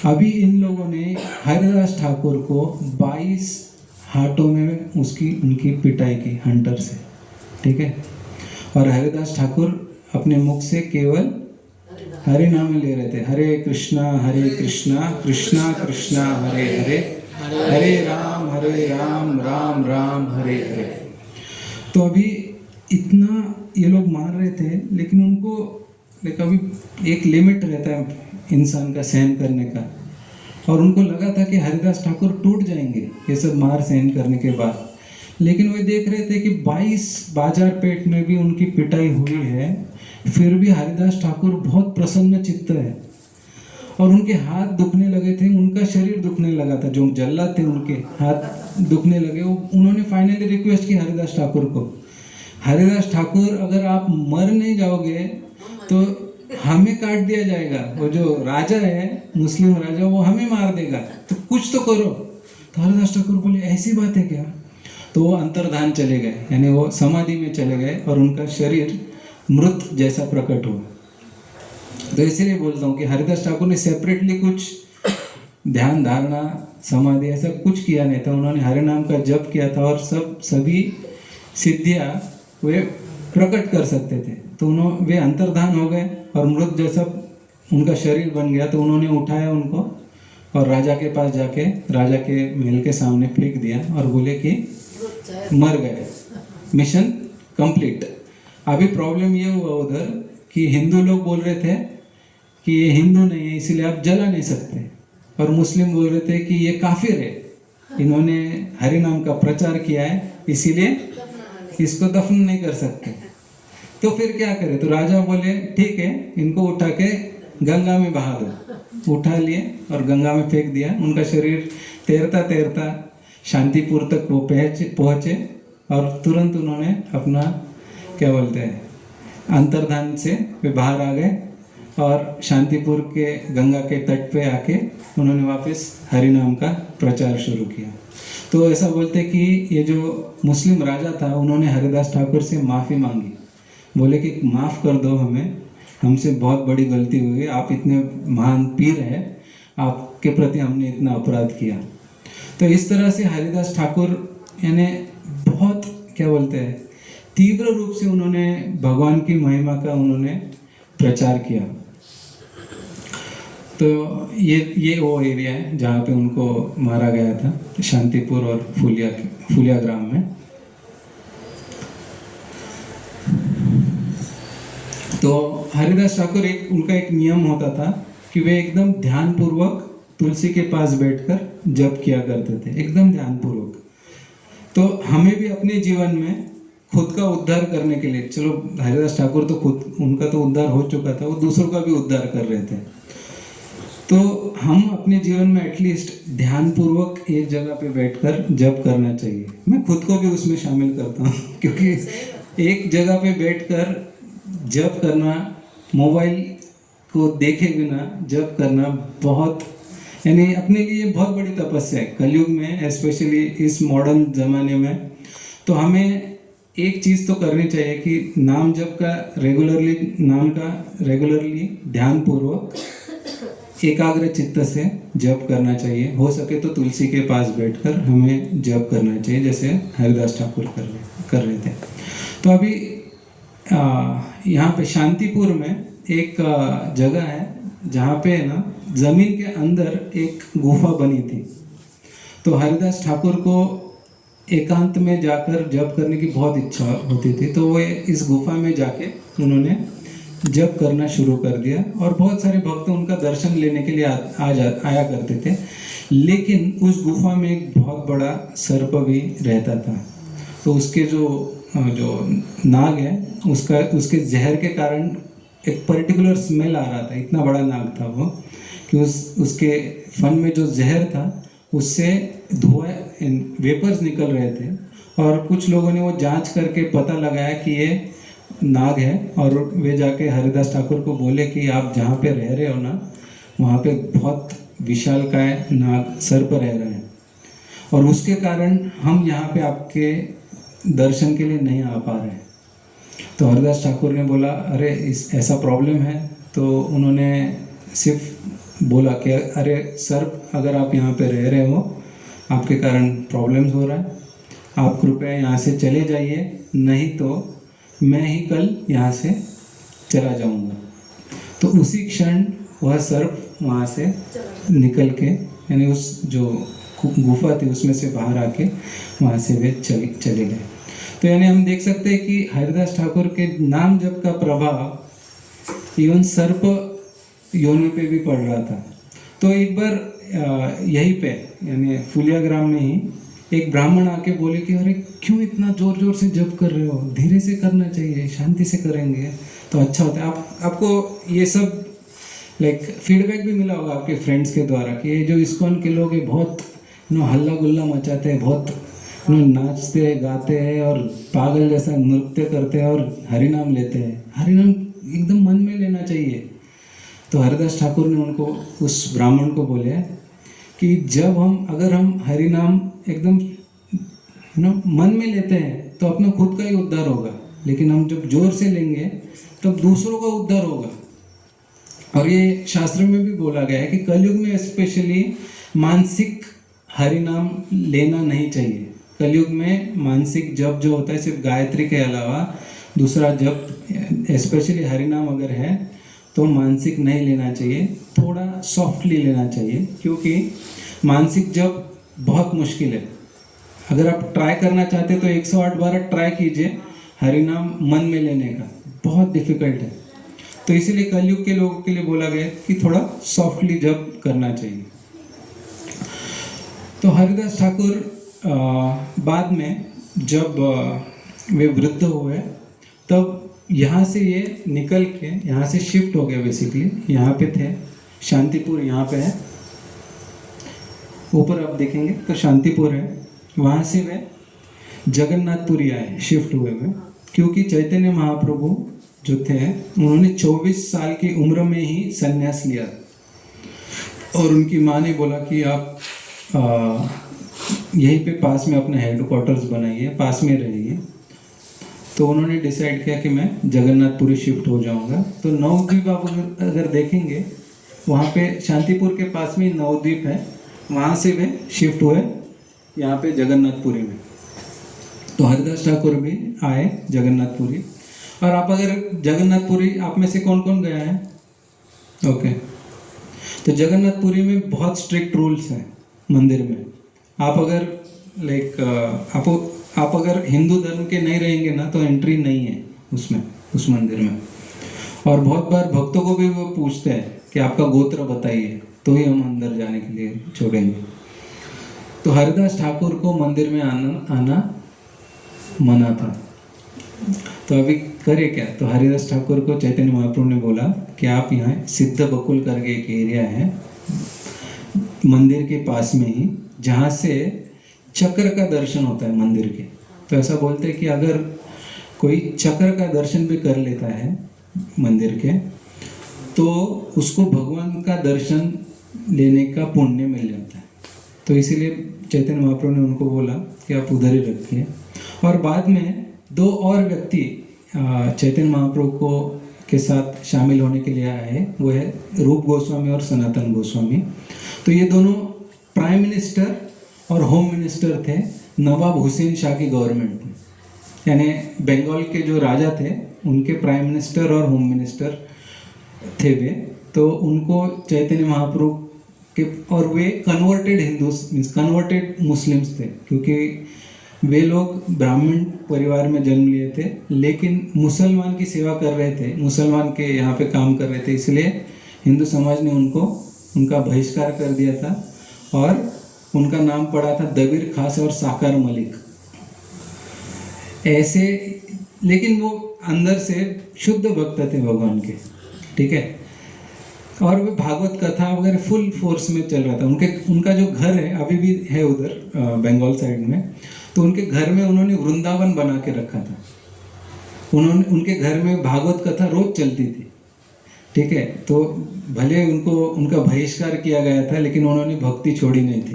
अभी इन लोगों ने हरिदास ठाकुर को 22 हार्टों में उनकी पिटाई की हंटर से, ठीक है। और हरिदास ठाकुर अपने मुख से केवल हरे नाम ले रहे थे, हरे कृष्णा कृष्णा कृष्णा हरे हरे, हरे राम राम राम हरे हरे। तो अभी इतना ये लोग मार रहे थे, लेकिन उनको अभी एक लिमिट रहता है इंसान का सहन करने का। और उनको लगा था कि हरिदास ठाकुर टूट जाएंगे ये सब मार सहन करने के बाद। लेकिन वे देख रहे थे कि 22 बाजार पेट में भी उनकी पिटाई हुई है, फिर भी हरिदास ठाकुर बहुत प्रसन्न चित्त है। और उनके हाथ दुखने लगे थे, उनका शरीर दुखने लगा था, जो जल्लाद थे उनके हाथ दुखने लगे। उन्होंने फाइनली रिक्वेस्ट की हरिदास ठाकुर को, हरिदास ठाकुर अगर आप मर नहीं जाओगे तो हमें काट दिया जाएगा, वो जो राजा है मुस्लिम राजा वो हमें मार देगा, तो कुछ तो करो। तो हरिदास ठाकुर बोले ऐसी बात है क्या? तो वो अंतर्धान चले गए, यानी वो समाधि में चले गए और उनका शरीर मृत जैसा प्रकट हुआ। तो इसीलिए बोलता हूँ कि हरिदास ठाकुर ने सेपरेटली कुछ ध्यान धारणा समाधि ऐसा कुछ किया नहीं था। उन्होंने हरि नाम का जप किया था और सभी सिद्धियाँ वे प्रकट कर सकते थे। तो वे अंतर्धान हो गए और मृत जैसा उनका शरीर बन गया। तो उन्होंने उठाया उनको और राजा के पास जाके राजा के महल के सामने फेंक दिया और बोले कि मर गए, मिशन कंप्लीट। अभी प्रॉब्लम ये हुआ उधर कि हिंदू लोग बोल रहे थे कि ये हिंदू नहीं है इसलिए आप जला नहीं सकते, और मुस्लिम बोल रहे थे कि ये काफिर है, इन्होंने हरि नाम का प्रचार किया है इसीलिए इसको दफन नहीं कर सकते। तो फिर क्या करें? तो राजा बोले ठीक है, इनको उठा के गंगा में बहा दो। उठा लिए और गंगा में फेंक दिया। उनका शरीर तैरता तैरता शांतिपुर तक वो पहुँचे और तुरंत उन्होंने अपना क्या बोलते हैं अंतर्धान से वे बाहर आ गए और शांतिपुर के गंगा के तट पे आके उन्होंने वापस हरि नाम का प्रचार शुरू किया। तो ऐसा बोलते कि ये जो मुस्लिम राजा था उन्होंने हरिदास ठाकुर से माफ़ी मांगी, बोले कि माफ़ कर दो हमें, हमसे बहुत बड़ी गलती हुई, आप इतने महान पीर हैं, आपके प्रति हमने इतना अपराध किया। तो इस तरह से हरिदास ठाकुर यानी बहुत क्या बोलते हैं तीव्र रूप से उन्होंने भगवान की महिमा का उन्होंने प्रचार किया। तो ये वो एरिया है जहाँ पे उनको मारा गया था, शांतिपुर और फुलिया ग्राम में। तो हरिदास ठाकुर उनका एक नियम होता था कि वे एकदम ध्यानपूर्वक तुलसी के पास बैठकर जप किया करते थे, एकदम ध्यानपूर्वक। तो हमें भी अपने जीवन में खुद का उद्धार करने के लिए, चलो हरिदास ठाकुर तो खुद उनका तो उद्धार हो चुका था, वो दूसरों का भी उद्धार कर रहे थे। तो हम अपने जीवन में एटलीस्ट ध्यानपूर्वक एक जगह पे बैठकर जप करना चाहिए। मैं खुद को भी उसमें शामिल करता हूँ क्योंकि एक जगह पे बैठकर जप करना, मोबाइल को देखे बिना जप करना बहुत यानी अपने लिए बहुत बड़ी तपस्या है कलयुग में, स्पेशली इस मॉडर्न ज़माने में। तो हमें एक चीज़ तो करनी चाहिए कि नाम जप का रेगुलरली ध्यानपूर्वक एकाग्र चित्त से जप करना चाहिए। हो सके तो तुलसी के पास बैठकर हमें जप करना चाहिए, जैसे हरिदास ठाकुर कर रहे थे। तो अभी यहाँ पे शांतिपुर में एक जगह है जहाँ पे ना ज़मीन के अंदर एक गुफा बनी थी। तो हरिदास ठाकुर को एकांत में जाकर जप करने की बहुत इच्छा होती थी, तो वो इस गुफा में जाके उन्होंने जप करना शुरू कर दिया। और बहुत सारे भक्त उनका दर्शन लेने के लिए आया करते थे। लेकिन उस गुफा में एक बहुत बड़ा सर्प भी रहता था। तो उसके जो नाग है उसके जहर के कारण एक पर्टिकुलर स्मेल आ रहा था, इतना बड़ा नाग था वो कि उसके फन में जो जहर था उससे धुआं वेपर्स निकल रहे थे। और कुछ लोगों ने वो जांच करके पता लगाया कि ये नाग है, और वे जाके हरिदास ठाकुर को बोले कि आप जहाँ पे रह रहे हो ना वहाँ पे बहुत विशालकाय नाग सर्प रह रहा है और उसके कारण हम यहाँ पे आपके दर्शन के लिए नहीं आ पा रहे हैं। तो हरदास ठाकुर ने बोला अरे ऐसा प्रॉब्लम है। तो उन्होंने सिर्फ बोला कि अरे सर्प अगर आप यहाँ पे रह रहे हो आपके कारण प्रॉब्लम्स हो रहा है, आप कृपया यहाँ से चले जाइए, नहीं तो मैं ही कल यहाँ से चला जाऊँगा। तो उसी क्षण वह सर्प वहाँ से निकल के यानी उस जो गुफा थी उसमें से बाहर आके वहाँ से वे चले गए। तो यानी हम देख सकते हैं कि हरिदास ठाकुर के नाम जप का प्रभाव इवन सर्प योनि पे भी पड़ रहा था। तो एक बार यहीं पे यानी फुलिया ग्राम में ही एक ब्राह्मण आके बोले कि अरे क्यों इतना जोर जोर से जप कर रहे हो, धीरे से करना चाहिए, शांति से करेंगे तो अच्छा होता है। आपको ये सब फीडबैक भी मिला होगा आपके फ्रेंड्स के द्वारा कि ये जो इस्कॉन के लोग हैं बहुत हल्ला गुल्ला मचाते हैं, बहुत नाचते गाते हैं और पागल जैसा नृत्य करते हैं और हरिनाम लेते हैं। हरिनाम एकदम मन में लेना चाहिए। तो हरिदास ठाकुर ने उनको उस ब्राह्मण को बोले कि जब अगर हम हरिनाम एकदम मन में लेते हैं तो अपना खुद का ही उद्धार होगा, लेकिन हम जब जोर से लेंगे तब दूसरों का उद्धार होगा। और ये शास्त्र में भी बोला गया है कि कलयुग में स्पेशली मानसिक हरिनाम लेना नहीं चाहिए। कलयुग में मानसिक जप जो होता है सिर्फ गायत्री के अलावा दूसरा जप स्पेशली हरिनाम अगर है तो मानसिक नहीं लेना चाहिए, थोड़ा सॉफ्टली लेना चाहिए, क्योंकि मानसिक जप बहुत मुश्किल है। अगर आप ट्राई करना चाहते हैं तो 108 बार ट्राई कीजिए हरिनाम मन में लेने का, बहुत डिफिकल्ट है। तो इसीलिए कलयुग के लोगों के लिए बोला गया कि थोड़ा सॉफ्टली जप करना चाहिए। तो हरिदास ठाकुर बाद में जब वे वृद्ध हुए तब यहाँ से ये निकल के यहाँ से शिफ्ट हो गए। बेसिकली यहाँ पे थे, शांतिपुर यहाँ पे है, ऊपर आप देखेंगे तो शांतिपुर है। वहाँ से वे जगन्नाथपुरी आए, शिफ्ट हुए हुए, क्योंकि चैतन्य महाप्रभु जो थे उन्होंने 24 साल की उम्र में ही संन्यास लिया और उनकी माँ ने बोला कि आप यहीं पे पास में अपने हेडक्वार्टर्स बनाइए, पास में रहिए। तो उन्होंने डिसाइड किया कि मैं जगन्नाथपुरी शिफ्ट हो जाऊंगा। तो नवद्वीप आप अगर देखेंगे वहाँ पे शांतिपुर के पास में नवद्वीप है, वहाँ से वे शिफ्ट हुए यहाँ पे जगन्नाथपुरी में। तो हरिदास ठाकुर भी आए जगन्नाथपुरी। और आप अगर जगन्नाथपुरी, आप में से कौन कौन गया है? ओके। तो जगन्नाथपुरी में बहुत स्ट्रिक्ट रूल्स हैं मंदिर में। आप अगर आप अगर हिंदू धर्म के नहीं रहेंगे ना तो एंट्री नहीं है उसमें, उस मंदिर में। और बहुत बार भक्तों को भी वो पूछते हैं कि आपका गोत्र बताइए तो ही हम अंदर जाने के लिए छोड़ेंगे। तो हरिदास ठाकुर को मंदिर में आना मना था। तो अभी करे क्या? तो हरिदास ठाकुर को चैतन्य महाप्रभु ने बोला कि आप यहाँ सिद्ध बकुल करके एक एरिया है मंदिर के पास में ही, जहाँ से चक्र का दर्शन होता है मंदिर के। तो ऐसा बोलते हैं कि अगर कोई चक्र का दर्शन भी कर लेता है मंदिर के तो उसको भगवान का दर्शन लेने का पुण्य मिल जाता है। तो इसीलिए चैतन्य महाप्रभु ने उनको बोला कि आप उधर ही रखिए। और बाद में 2 और व्यक्ति चैतन्य महाप्रभु को के साथ शामिल होने के लिए आए, वो है रूप गोस्वामी और सनातन गोस्वामी। तो ये दोनों प्राइम मिनिस्टर और होम मिनिस्टर थे नवाब हुसैन शाह की गवर्नमेंट में, यानी बंगाल के जो राजा थे उनके प्राइम मिनिस्टर और होम मिनिस्टर थे वे। तो उनको चैतन्य महाप्रभु के, और वे converted Hindus means converted Muslims थे, क्योंकि वे लोग ब्राह्मण परिवार में जन्म लिए थे लेकिन मुसलमान की सेवा कर रहे थे, मुसलमान के यहाँ पे काम कर रहे थे, इसलिए हिंदू समाज ने उनका बहिष्कार कर दिया था और उनका नाम पड़ा था दबीर खास और साकार मलिक ऐसे। लेकिन वो अंदर से शुद्ध भक्त थे भगवान के, ठीक है। और वो भागवत कथा वगैरह फुल फोर्स में चल रहा था। उनका जो घर है अभी भी है उधर बंगाल साइड में, तो उनके घर में उन्होंने वृंदावन बना के रखा था। उनके घर में भागवत कथा रोज चलती थी, ठीक है। तो भले उनको उनका बहिष्कार किया गया था, लेकिन उन्होंने भक्ति छोड़ी नहीं थी।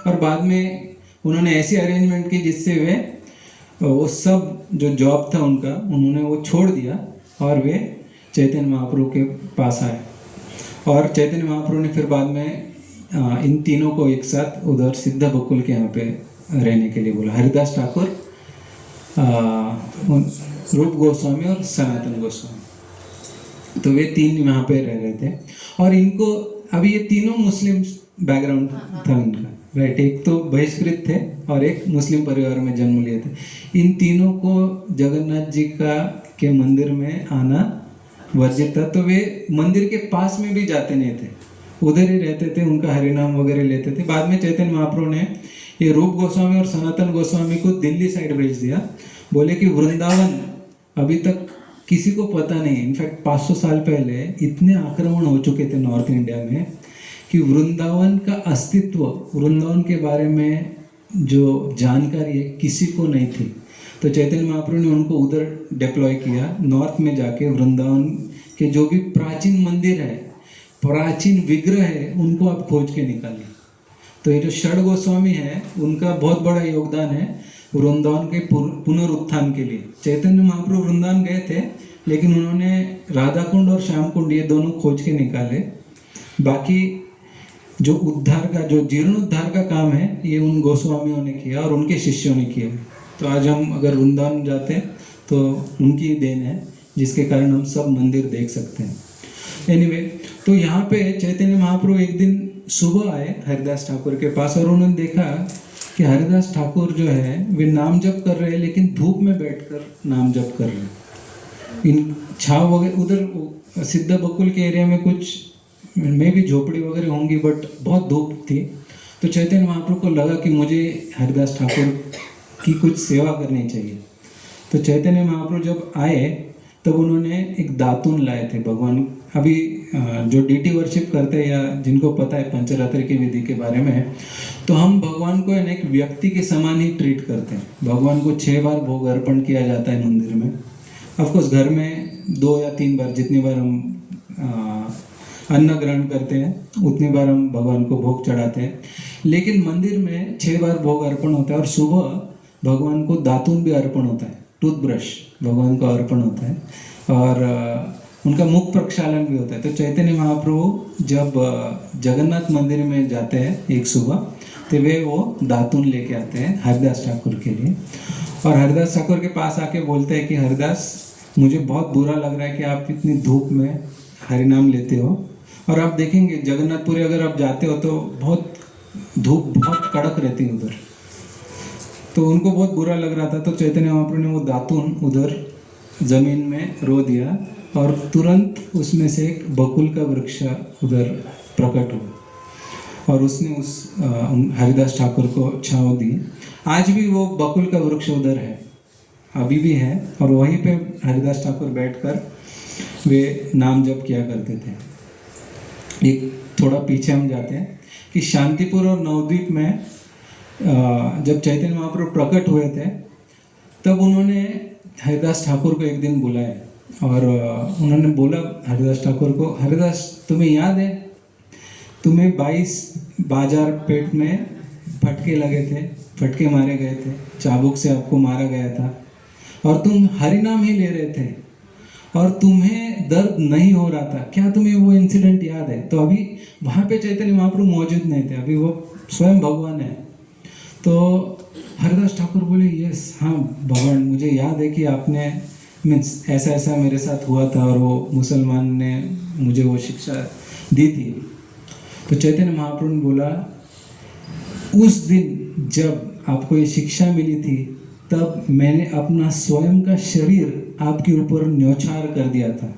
और बाद में उन्होंने ऐसी अरेंजमेंट की जिससे वे वो सब जो जॉब था उनका उन्होंने वो छोड़ दिया और वे चैतन्य महाप्रभु के पास आए। और चैतन्य महाप्रभु ने फिर बाद में इन तीनों को एक साथ उधर सिद्ध बकुल के यहाँ पे रहने के लिए बोला। हरिदास ठाकुर, रूप गोस्वामी और सनातन गोस्वामी, तो वे तीन यहाँ पे रह रहे थे। और इनको अभी ये तीनों मुस्लिम बैकग्राउंड था इनका, राइट। एक तो बहिष्कृत थे और एक मुस्लिम परिवार में जन्म लिए थे। इन तीनों को जगन्नाथ जी के मंदिर में आना वर्जित था, तो वे मंदिर के पास में भी जाते नहीं थे, उधर ही रहते थे, उनका हरिनाम वगैरह लेते थे। बाद में चैतन्य महाप्रभु ने ये रूप गोस्वामी और सनातन गोस्वामी को दिल्ली साइड भेज दिया। बोले कि वृंदावन अभी तक किसी को पता नहीं, इनफैक्ट 500 साल पहले इतने आक्रमण हो चुके थे नॉर्थ इंडिया में कि वृंदावन का अस्तित्व, वृंदावन के बारे में जो जानकारी है किसी को नहीं थी। तो चैतन्य महाप्रभु ने उनको उधर डिप्लॉय किया, नॉर्थ में जाके वृंदावन के जो भी प्राचीन मंदिर है, प्राचीन विग्रह है, उनको आप खोज के निकालिए। तो ये जो षड गोस्वामी है उनका बहुत बड़ा योगदान है वृंदावन के पुनरुत्थान के लिए। चैतन्य महाप्रभु वृंदावन गए थे, लेकिन उन्होंने राधा कुंड और श्याम कुंड ये दोनों खोज के निकाले। बाकी जो उद्धार का, जो जीर्णोद्धार का काम है, ये उन गोस्वामियों ने किया और उनके शिष्यों ने किया। तो आज हम अगर वृंदावन जाते हैं तो उनकी देन है, जिसके कारण हम सब मंदिर देख सकते हैं। एनीवे, तो यहाँ पे चैतन्य महाप्रभु एक दिन सुबह आए हरिदास ठाकुर के पास और उन्होंने देखा कि हरिदास ठाकुर जो है वे नाम जप कर रहे हैं, लेकिन धूप में बैठकर नाम जप कर रहे हैं। इन छाव वगैरह उधर सिद्ध बकुल के एरिया में कुछ में भी झोपड़ी वगैरह होंगी, बट बहुत धूप थी। तो चैतन्य महाप्रभु को लगा कि मुझे हरिदास ठाकुर की कुछ सेवा करनी चाहिए। तो चैतन्य महाप्रभु जब आए तब उन्होंने एक दातुन लाए थे भगवान। अभी जो डीटी वर्शिप करते हैं या जिनको पता है पंचरात्र की विधि के बारे में, तो हम भगवान को एक व्यक्ति के समान ही ट्रीट करते हैं। भगवान को 6 बार भोग अर्पण किया जाता है मंदिर में। ऑफकोर्स घर में 2 या 3 बार, जितनी बार हम अन्न ग्रहण करते हैं उतनी बार हम भगवान को भोग चढ़ाते हैं। लेकिन मंदिर में 6 बार भोग अर्पण होता है और सुबह भगवान को दातुन भी अर्पण होता है, टूथब्रश भगवान को अर्पण होता है और उनका मुख प्रक्षालन भी होता है। तो चैतन्य महाप्रभु जब जगन्नाथ मंदिर में जाते हैं एक सुबह, तो वे वो दातुन लेके आते हैं हरिदास ठाकुर के लिए। और हरिदास ठाकुर के पास आके बोलते हैं कि हरिदास, मुझे बहुत बुरा लग रहा है कि आप इतनी धूप में हरिनाम लेते हो। और आप देखेंगे जगन्नाथपुरी अगर आप जाते हो तो बहुत धूप बहुत कड़क रहती है उधर। तो उनको बहुत बुरा लग रहा था। तो चैतन्य महाप्रभु ने वो दातुन उधर जमीन में रो दिया और तुरंत उसमें से एक बकुल का वृक्ष उधर प्रकट हुआ और उसने उस हरिदास ठाकुर को छांव दी। आज भी वो बकुल का वृक्ष उधर है, अभी भी है, और वहीं पे हरिदास ठाकुर बैठकर वे नाम जप किया करते थे। एक थोड़ा पीछे हम जाते हैं कि शांतिपुर और नवद्वीप में जब चैतन्य महाप्रभु प्रकट हुए थे तब उन्होंने हरिदास ठाकुर को एक दिन बुलाया और उन्होंने बोला हरिदास ठाकुर को, हरिदास तुम्हें याद है तुम्हें 22 बाजार पेट में फटके लगे थे, फटके मारे गए थे, चाबुक से आपको मारा गया था और तुम हरिनाम ही ले रहे थे और तुम्हें दर्द नहीं हो रहा था, क्या तुम्हें वो इंसिडेंट याद है? तो अभी वहाँ पे चैतन्य महाप्रभु मौजूद नहीं थे, अभी वो स्वयं भगवान है। तो हरिदास ठाकुर बोले, यस हाँ भगवान, मुझे याद है कि आपने मीन्स ऐसा ऐसा मेरे साथ हुआ था और वो मुसलमान ने मुझे वो शिक्षा दी थी। तो चैतन्य महाप्रभु ने बोला, उस दिन जब आपको ये शिक्षा मिली थी तब मैंने अपना स्वयं का शरीर आपके ऊपर न्यौछावर कर दिया था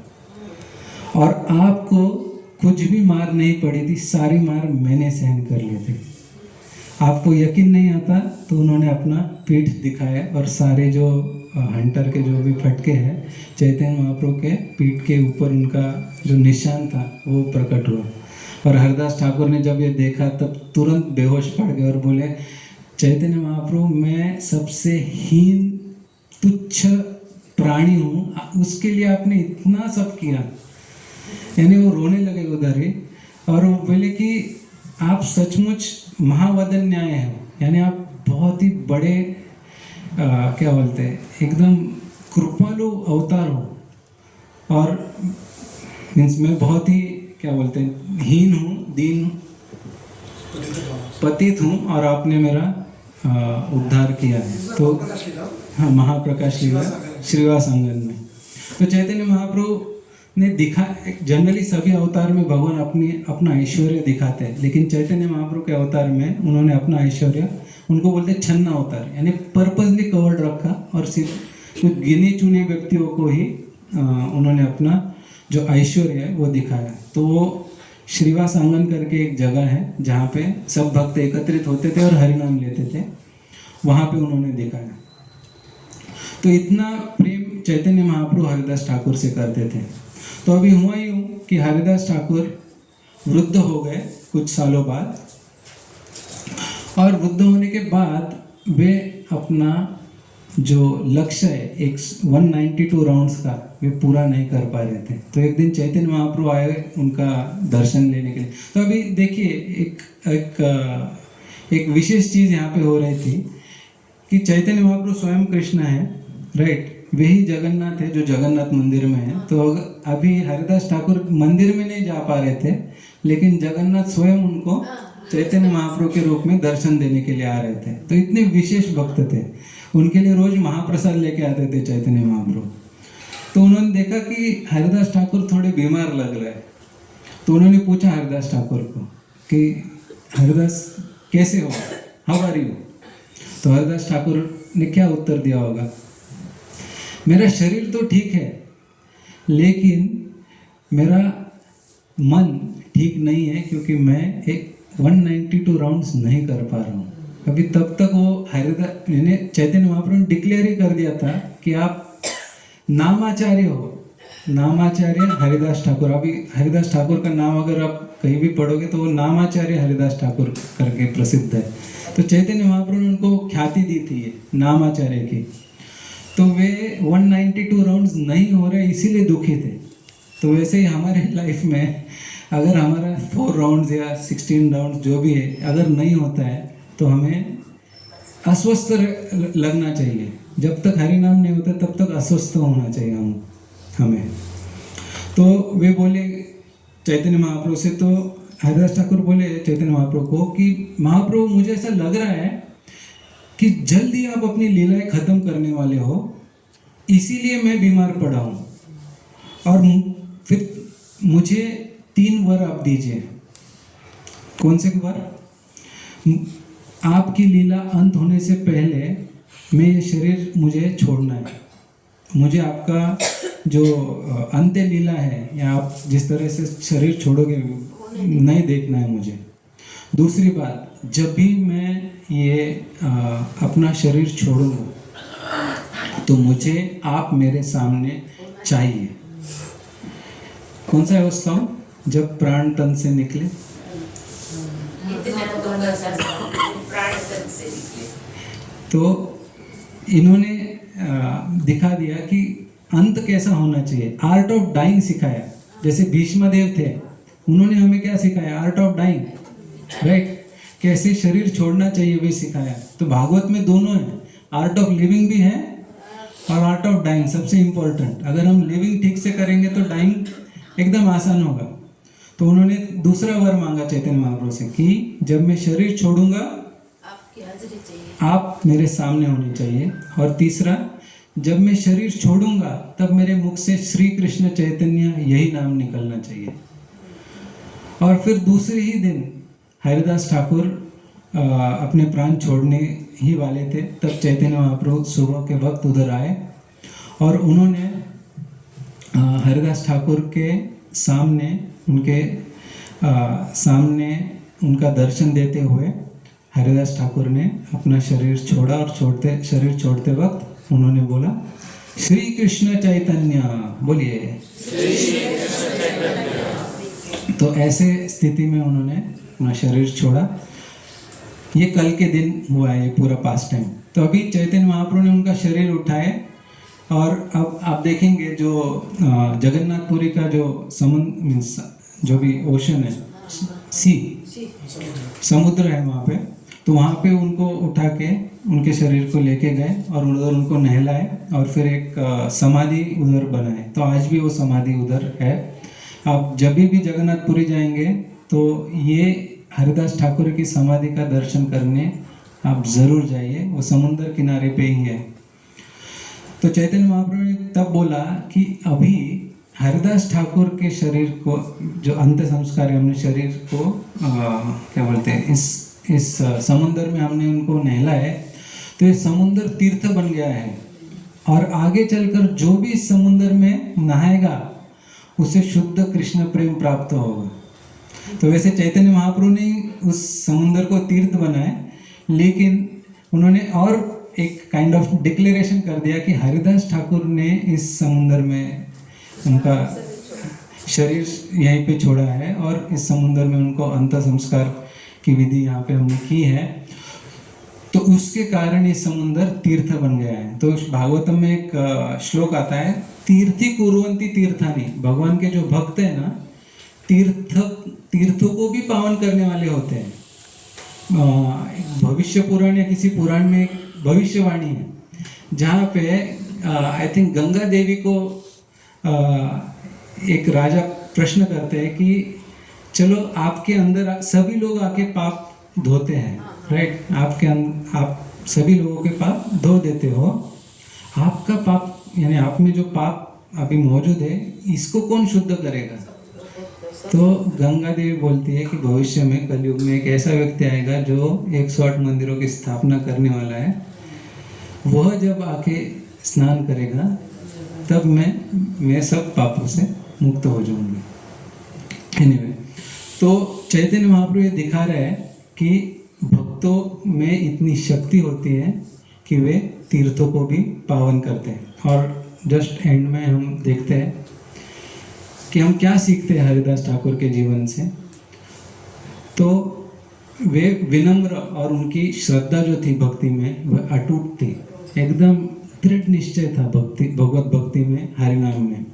और आपको कुछ भी मार नहीं पड़ी थी, सारी मार मैंने सहन कर ली थी। आपको यकीन नहीं आता तो उन्होंने अपना पीठ दिखाया और सारे जो हंटर के जो भी फटके हैं चैतन्य महाप्रभु के पीठ के ऊपर उनका जो निशान था वो प्रकट हुआ। और हरिदास ठाकुर ने जब ये देखा तब तुरंत बेहोश पड़ गए और बोले, चैतन्य महाप्रभु मैं सबसे हीन तुच्छ प्राणी हूँ, उसके लिए आपने इतना सब किया। यानी वो रोने लगे उधर ही, और वो बोले कि आप सचमुच महावदन्याय हो, यानी आप बहुत ही बड़े क्या बोलते हैं, एकदम कृपालु अवतार हो, और मीन्स मैं बहुत ही क्या बोलते हैं हीन हूँ, दीन पतित हूँ, और आपने मेरा उद्धार किया है। तो हाँ, महाप्रकाश लीला श्रीवास आंगन में। तो चैतन्य महाप्रभु ने दिखा, जनरली सभी अवतार में भगवान अपना ऐश्वर्य दिखाते हैं, लेकिन चैतन्य महाप्रभु के अवतार में उन्होंने अपना ऐश्वर्य, उनको बोलते हैं छन्न अवतार, यानी पर्पसली कवर्ड रखा, और सिर्फ कुछ गिने चुने व्यक्तियों को ही उन्होंने अपना जो ऐश्वर्य है वो दिखाया। तो वो श्रीवास आंगन करके एक जगह है जहाँ पे सब भक्त एकत्रित होते थे और हरिनाम लेते थे, वहाँ पे उन्होंने दिखाया। तो इतना प्रेम चैतन्य महाप्रभु हरिदास ठाकुर से करते थे। तो अभी हुआ यूँ कि हरिदास ठाकुर वृद्ध हो गए कुछ सालों बाद, और वृद्ध होने के बाद वे अपना जो लक्ष्य है 192 राउंड्स का वे पूरा नहीं कर पा रहे थे। तो एक दिन चैतन्य महाप्रभु आए उनका दर्शन लेने के लिए। तो अभी देखिए एक विशेष चीज़ यहाँ पे हो रही थी कि चैतन्य महाप्रभु स्वयं कृष्ण है, राइट, वही जगन्नाथ है जो जगन्नाथ मंदिर में है। तो अभी हरिदास ठाकुर मंदिर में नहीं जा पा रहे थे, लेकिन जगन्नाथ स्वयं उनको चैतन्य महाप्रभु के रूप में दर्शन देने के लिए आ रहे थे। तो इतने विशेष भक्त थे, उनके लिए रोज महाप्रसाद लेके आते थे चैतन्य महाप्रभु। तो उन्होंने देखा कि हरिदास ठाकुर थोड़े बीमार लग रहे हैं। तो उन्होंने पूछा हरिदास ठाकुर को कि हरिदास कैसे हो, हाउ आर यू? तो हरिदास ठाकुर ने क्या उत्तर दिया होगा, मेरा शरीर तो ठीक है, लेकिन मेरा मन ठीक नहीं है, क्योंकि मैं एक 192 राउंड्स नहीं कर पा रहा हूँ। अभी तब तक वो हरिदास यानी चैतन्य महाप्रभु ने डिक्लेयर ही कर दिया था कि आप नामाचार्य हो, नामाचार्य हरिदास ठाकुर। अभी हरिदास ठाकुर का नाम अगर आप कहीं भी पढ़ोगे तो वो नामाचार्य हरिदास ठाकुर करके प्रसिद्ध है। तो चैतन्य महाप्रभु ने उनको ख्याति दी थी ये नामाचार्य की। तो वे 192 राउंड्स नहीं हो रहे इसीलिए दुखी थे। तो वैसे ही हमारे लाइफ में अगर हमारा 4 राउंड्स या 16 राउंड्स जो भी है अगर नहीं होता है तो हमें अस्वस्थ लगना चाहिए। जब तक हरि नाम नहीं होता तब तक अस्वस्थ होना चाहिए हमें। तो वे बोले चैतन्य महाप्रभु से, तो हरिदास ठाकुर बोले चैतन्य महाप्रभु को कि महाप्रभु मुझे ऐसा लग रहा है कि जल्दी आप अपनी लीलाएं खत्म करने वाले हो, इसीलिए मैं बीमार पड़ा हूँ, और फिर मुझे 3 वर आप दीजिए। कौन से वर? आपकी लीला अंत होने से पहले मैं ये शरीर मुझे छोड़ना है, मुझे आपका जो अंत्य लीला है या आप जिस तरह से शरीर छोड़ोगे नहीं देखना है मुझे। दूसरी बात, जब भी मैं ये अपना शरीर छोड़ूंगा तो मुझे आप मेरे सामने चाहिए। कौन सा अवस्था हो? जब प्राण तन से निकले। तो इन्होंने दिखा दिया कि अंत कैसा होना चाहिए, आर्ट ऑफ डाइंग सिखाया। जैसे भीष्मदेव थे, उन्होंने हमें क्या सिखाया? आर्ट ऑफ डाइंग, राइट, कैसे शरीर छोड़ना चाहिए वे सिखाया। तो भागवत में दोनों है, आर्ट ऑफ लिविंग भी है और आर्ट ऑफ डाइंग सबसे इम्पोर्टेंट। अगर हम लिविंग ठीक से करेंगे तो डाइंग एकदम आसान होगा। तो उन्होंने दूसरा वर मांगा चैतन्य महाप्रभु से कि जब मैं शरीर छोड़ूंगा आपकी हाजिरी चाहिए, आप मेरे सामने होने चाहिए। और तीसरा, जब मैं शरीर छोड़ूंगा तब मेरे मुख से श्री कृष्ण चैतन्य यही नाम निकलना चाहिए। और फिर दूसरे ही दिन हरिदास ठाकुर अपने प्राण छोड़ने ही वाले थे, तब चैतन्य महाप्रभु सुबह के वक्त उधर आए और उन्होंने हरिदास ठाकुर के सामने उनका दर्शन देते हुए हरिदास ठाकुर ने अपना शरीर छोड़ा। और शरीर छोड़ते वक्त उन्होंने बोला, श्री कृष्ण चैतन्य, बोलिए। तो ऐसे स्थिति में उन्होंने अपना शरीर छोड़ा। ये कल के दिन हुआ है, ये पूरा पास्ट टाइम। तो अभी चैतन्य महाप्रभु ने उनका शरीर उठाए और अब आप देखेंगे जो जगन्नाथपुरी का जो समुद्र जो भी ओशन है सी समुद्र है वहाँ पे, तो वहाँ पे उनको उठा के उनके शरीर को लेके गए और उधर उनको नहलाए और फिर एक समाधि उधर बनाए। तो आज भी वो समाधि उधर है। आप जब भी जगन्नाथपुरी जाएंगे तो ये हरिदास ठाकुर की समाधि का दर्शन करने आप ज़रूर जाइए, वो समुद्र किनारे पे ही है। तो चैतन्य महाप्रभु ने तब बोला कि अभी हरिदास ठाकुर के शरीर को जो अंत्य संस्कार है, हमने शरीर को क्या बोलते हैं इस समुद्र में हमने उनको नहला है, तो ये समुद्र तीर्थ बन गया है और आगे चलकर जो भी इस समुद्र में नहाएगा उसे शुद्ध कृष्ण प्रेम प्राप्त होगा। तो वैसे चैतन्य महाप्रभु ने उस समुद्र को तीर्थ बनाए, लेकिन उन्होंने और एक काइंड ऑफ डिक्लेरेशन कर दिया कि हरिदास ठाकुर ने इस समुद्र में उनका शरीर यहीं पे छोड़ा है और इस समुद्र में उनको अंत संस्कार की विधि यहाँ पे हमने की है, तो उसके कारण ये समुद्र तीर्थ बन गया है। तो भागवतम में एक श्लोक आता है, तीर्थी कुर्वन्ति तीर्थानि, भगवान के जो भक्त है ना तीर्थों को भी पावन करने वाले होते हैं। भविष्य पुराण या किसी पुराण में एक भविष्यवाणी है जहाँ पे आई थिंक गंगा देवी को एक राजा प्रश्न करते हैं कि चलो आपके अंदर सभी लोग आके पाप धोते हैं, राइट, आप सभी लोगों के पाप धो देते हो, आपका पाप यानी आप में जो पाप अभी मौजूद है इसको कौन शुद्ध करेगा? तो गंगा देवी बोलती है कि भविष्य में कलयुग में एक ऐसा व्यक्ति आएगा जो 108 मंदिरों की स्थापना करने वाला है, वह जब आके स्नान करेगा तब मैं सब पापों से मुक्त हो जाऊंगी। एनीवे, तो चैतन्य महाप्रभु ये दिखा रहा है कि भक्तों में इतनी शक्ति होती है कि वे तीर्थों को भी पावन करते हैं। और जस्ट एंड में हम देखते हैं कि हम क्या सीखते हैं हरिदास ठाकुर के जीवन से। तो वे विनम्र और उनकी श्रद्धा जो थी भक्ति में वह अटूट थी, एकदम दृढ़ निश्चय था भगवत भक्ति में, हरिनाम में।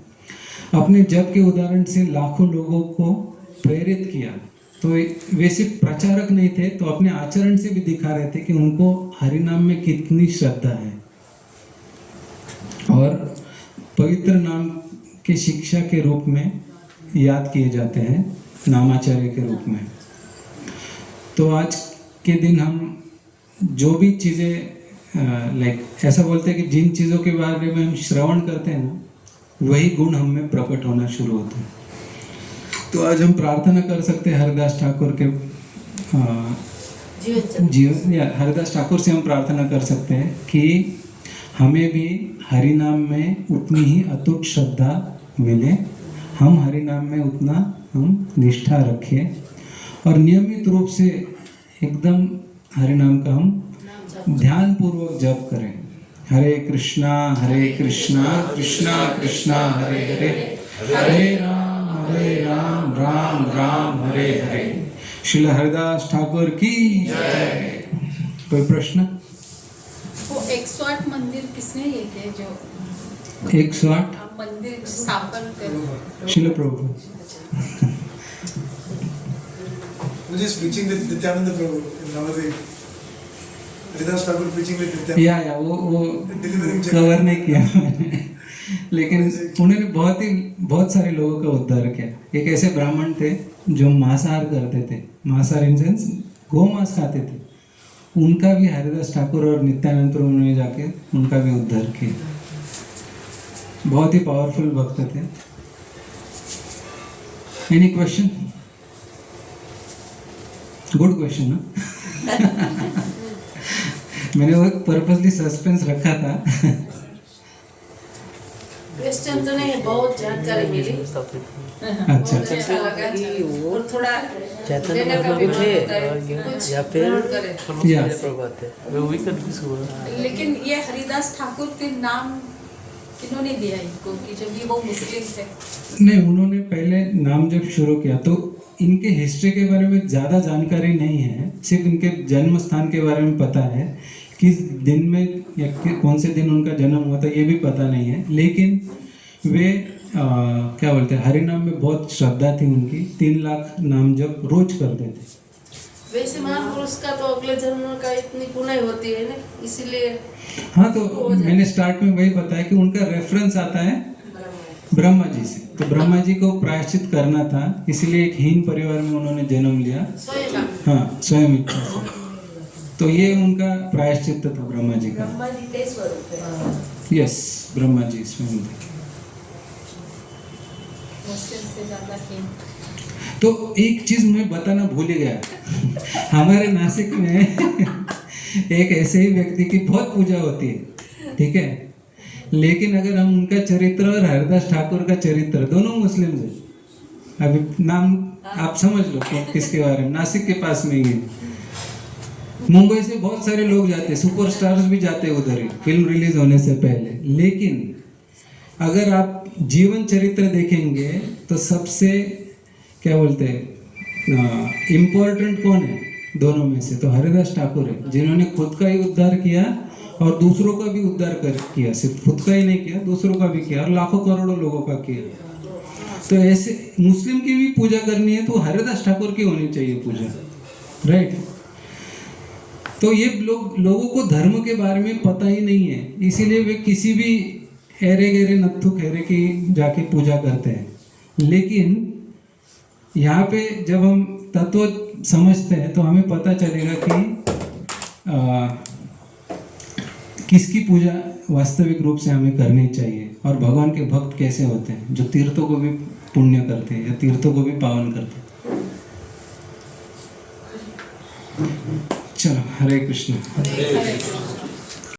अपने जप के उदाहरण से लाखों लोगों को प्रेरित किया। तो वे सिर्फ प्रचारक नहीं थे, तो अपने आचरण से भी दिखा रहे थे कि उनको हरिनाम में कितनी श्रद्धा है और पवित्र नाम की शिक्षा के रूप में याद किए जाते हैं, नामाचार्य के रूप में। तो आज के दिन हम जो भी चीज़ें ऐसा बोलते हैं कि जिन चीज़ों के बारे में हम श्रवण करते हैं ना, वही गुण हम में प्रकट होना शुरू होते हैं। तो आज हम प्रार्थना कर सकते हैं हरिदास ठाकुर के जीवन या हरिदास ठाकुर से हम प्रार्थना कर सकते हैं कि हमें भी हरिनाम में उतनी ही अटूट श्रद्धा मिले, हम हरिनाम में उतना हम निष्ठा रखें और नियमित रूप से एकदम हरिनाम का हम ध्यान पूर्वक जप करें। हरे कृष्णा कृष्णा कृष्णा हरे हरे, हरे राम राम हरे हरे। श्रील हरिदास ठाकुर की जय। कोई प्रश्न? वो 108 मंदिर किसने ये किए जो 108 मंदिर स्थापन करे? श्रील प्रभु। मुझे preaching with Nityanand Prabhu Navdeep, Haridas Thakur preaching with Nityanand, या वो कवर नहीं किया मैंने, लेकिन उन्होंने बहुत सारे लोगों का उद्धार किया। एक ऐसे ब्राह्मण थे जो मांसाहार करते थे, मांसाहार इन सेंस गौ मांस खाते थे, उनका भी हरिदास ठाकुर और नित्यानंद प्रभु ने जाके उनका भी उद्धार किया। बहुत ही पावरफुल भक्त थे। Any question? गुड क्वेश्चन ना। मैंने वो पर्पसली सस्पेंस रखा था। क्वेश्चन तो नहीं, बहुत जानकारी मिली, अच्छा अच्छा लगा। और थोड़ा चैतन्य लेने का महाप्रभु भी थे मन होता है, कुछ या फिर ग्रहण करें। या प्रभात है वो वीकेंड किस हुआ। लेकिन ये हरिदास ठाकुर के नाम किन्होंने दिया इनको, कि जब ये वो मुस्लिम थे? नहीं, उन्होंने पहले नाम जब शुरू किया तो इनके हिस्ट्री के बारे में ज़्यादा जानकारी नहीं है, सिर्फ इनके जन्म स्थान के बारे में पता है किस दिन में या कौन से दिन उनका जन्म हुआ था ये भी पता नहीं है, लेकिन वे क्या बोलते हैं, हरिनाम में बहुत श्रद्धा थी उनकी। 3 लाख नाम जप रोज करते थे। वैसे महापुरुष का तो अगले जन्म का इतनी पुण्य होती है ना, इसीलिए हाँ, तो मैंने स्टार्ट में वही बताया कि उनका रेफरेंस आता है ब्रह्मा जी से। तो ब्रह्मा जी को प्रायश्चित करना था, इसलिए एक हीन परिवार में उन्होंने जन्म लिया। स्वयं हाँ, स्वयं इच्छा से। तो ये उनका प्रायश्चित था ब्रह्मा जी का। ब्रह्मा जी के स्वरूप है। यस, ब्रह्मा जी स्वयं थे। मुस्लिम से ज्यादा हीन। तो एक चीज मैं बताना भूल ही गया। हमारे नासिक में एक ऐसे ही व्यक्ति की बहुत पूजा होती है, ठीक है, लेकिन अगर हम उनका चरित्र और हरिदास ठाकुर का चरित्र, दोनों मुस्लिम है। अभी नाम आप समझ लो कि किसके बारे में। नासिक के पास में ही है। मुंबई से बहुत सारे लोग जाते हैं, सुपरस्टार्स भी जाते हैं उधर ही फिल्म रिलीज होने से पहले। लेकिन अगर आप जीवन चरित्र देखेंगे तो सबसे क्या बोलते हैं इम्पोर्टेंट कौन है दोनों में से, तो हरिदास ठाकुर है, जिन्होंने खुद का ही उद्धार किया और दूसरों का भी उद्धार किया। सिर्फ खुद का ही नहीं किया, दूसरों का भी किया और लाखों करोड़ों लोगों का किया। तो ऐसे मुस्लिम की भी पूजा करनी है तो हरिदास ठाकुर की होनी चाहिए पूजा, राइट। तो ये लोगों को धर्म के बारे में पता ही नहीं है, इसीलिए वे किसी भी एरे गेरे नत्थु खेरे की जाके पूजा करते हैं। लेकिन यहाँ पे जब हम तत्व समझते हैं तो हमें पता चलेगा कि किसकी पूजा वास्तविक रूप से हमें करनी चाहिए और भगवान के भक्त कैसे होते हैं, जो तीर्थों को भी पुण्य करते हैं या तीर्थों को भी पावन करते हैं। चलो, हरे कृष्ण।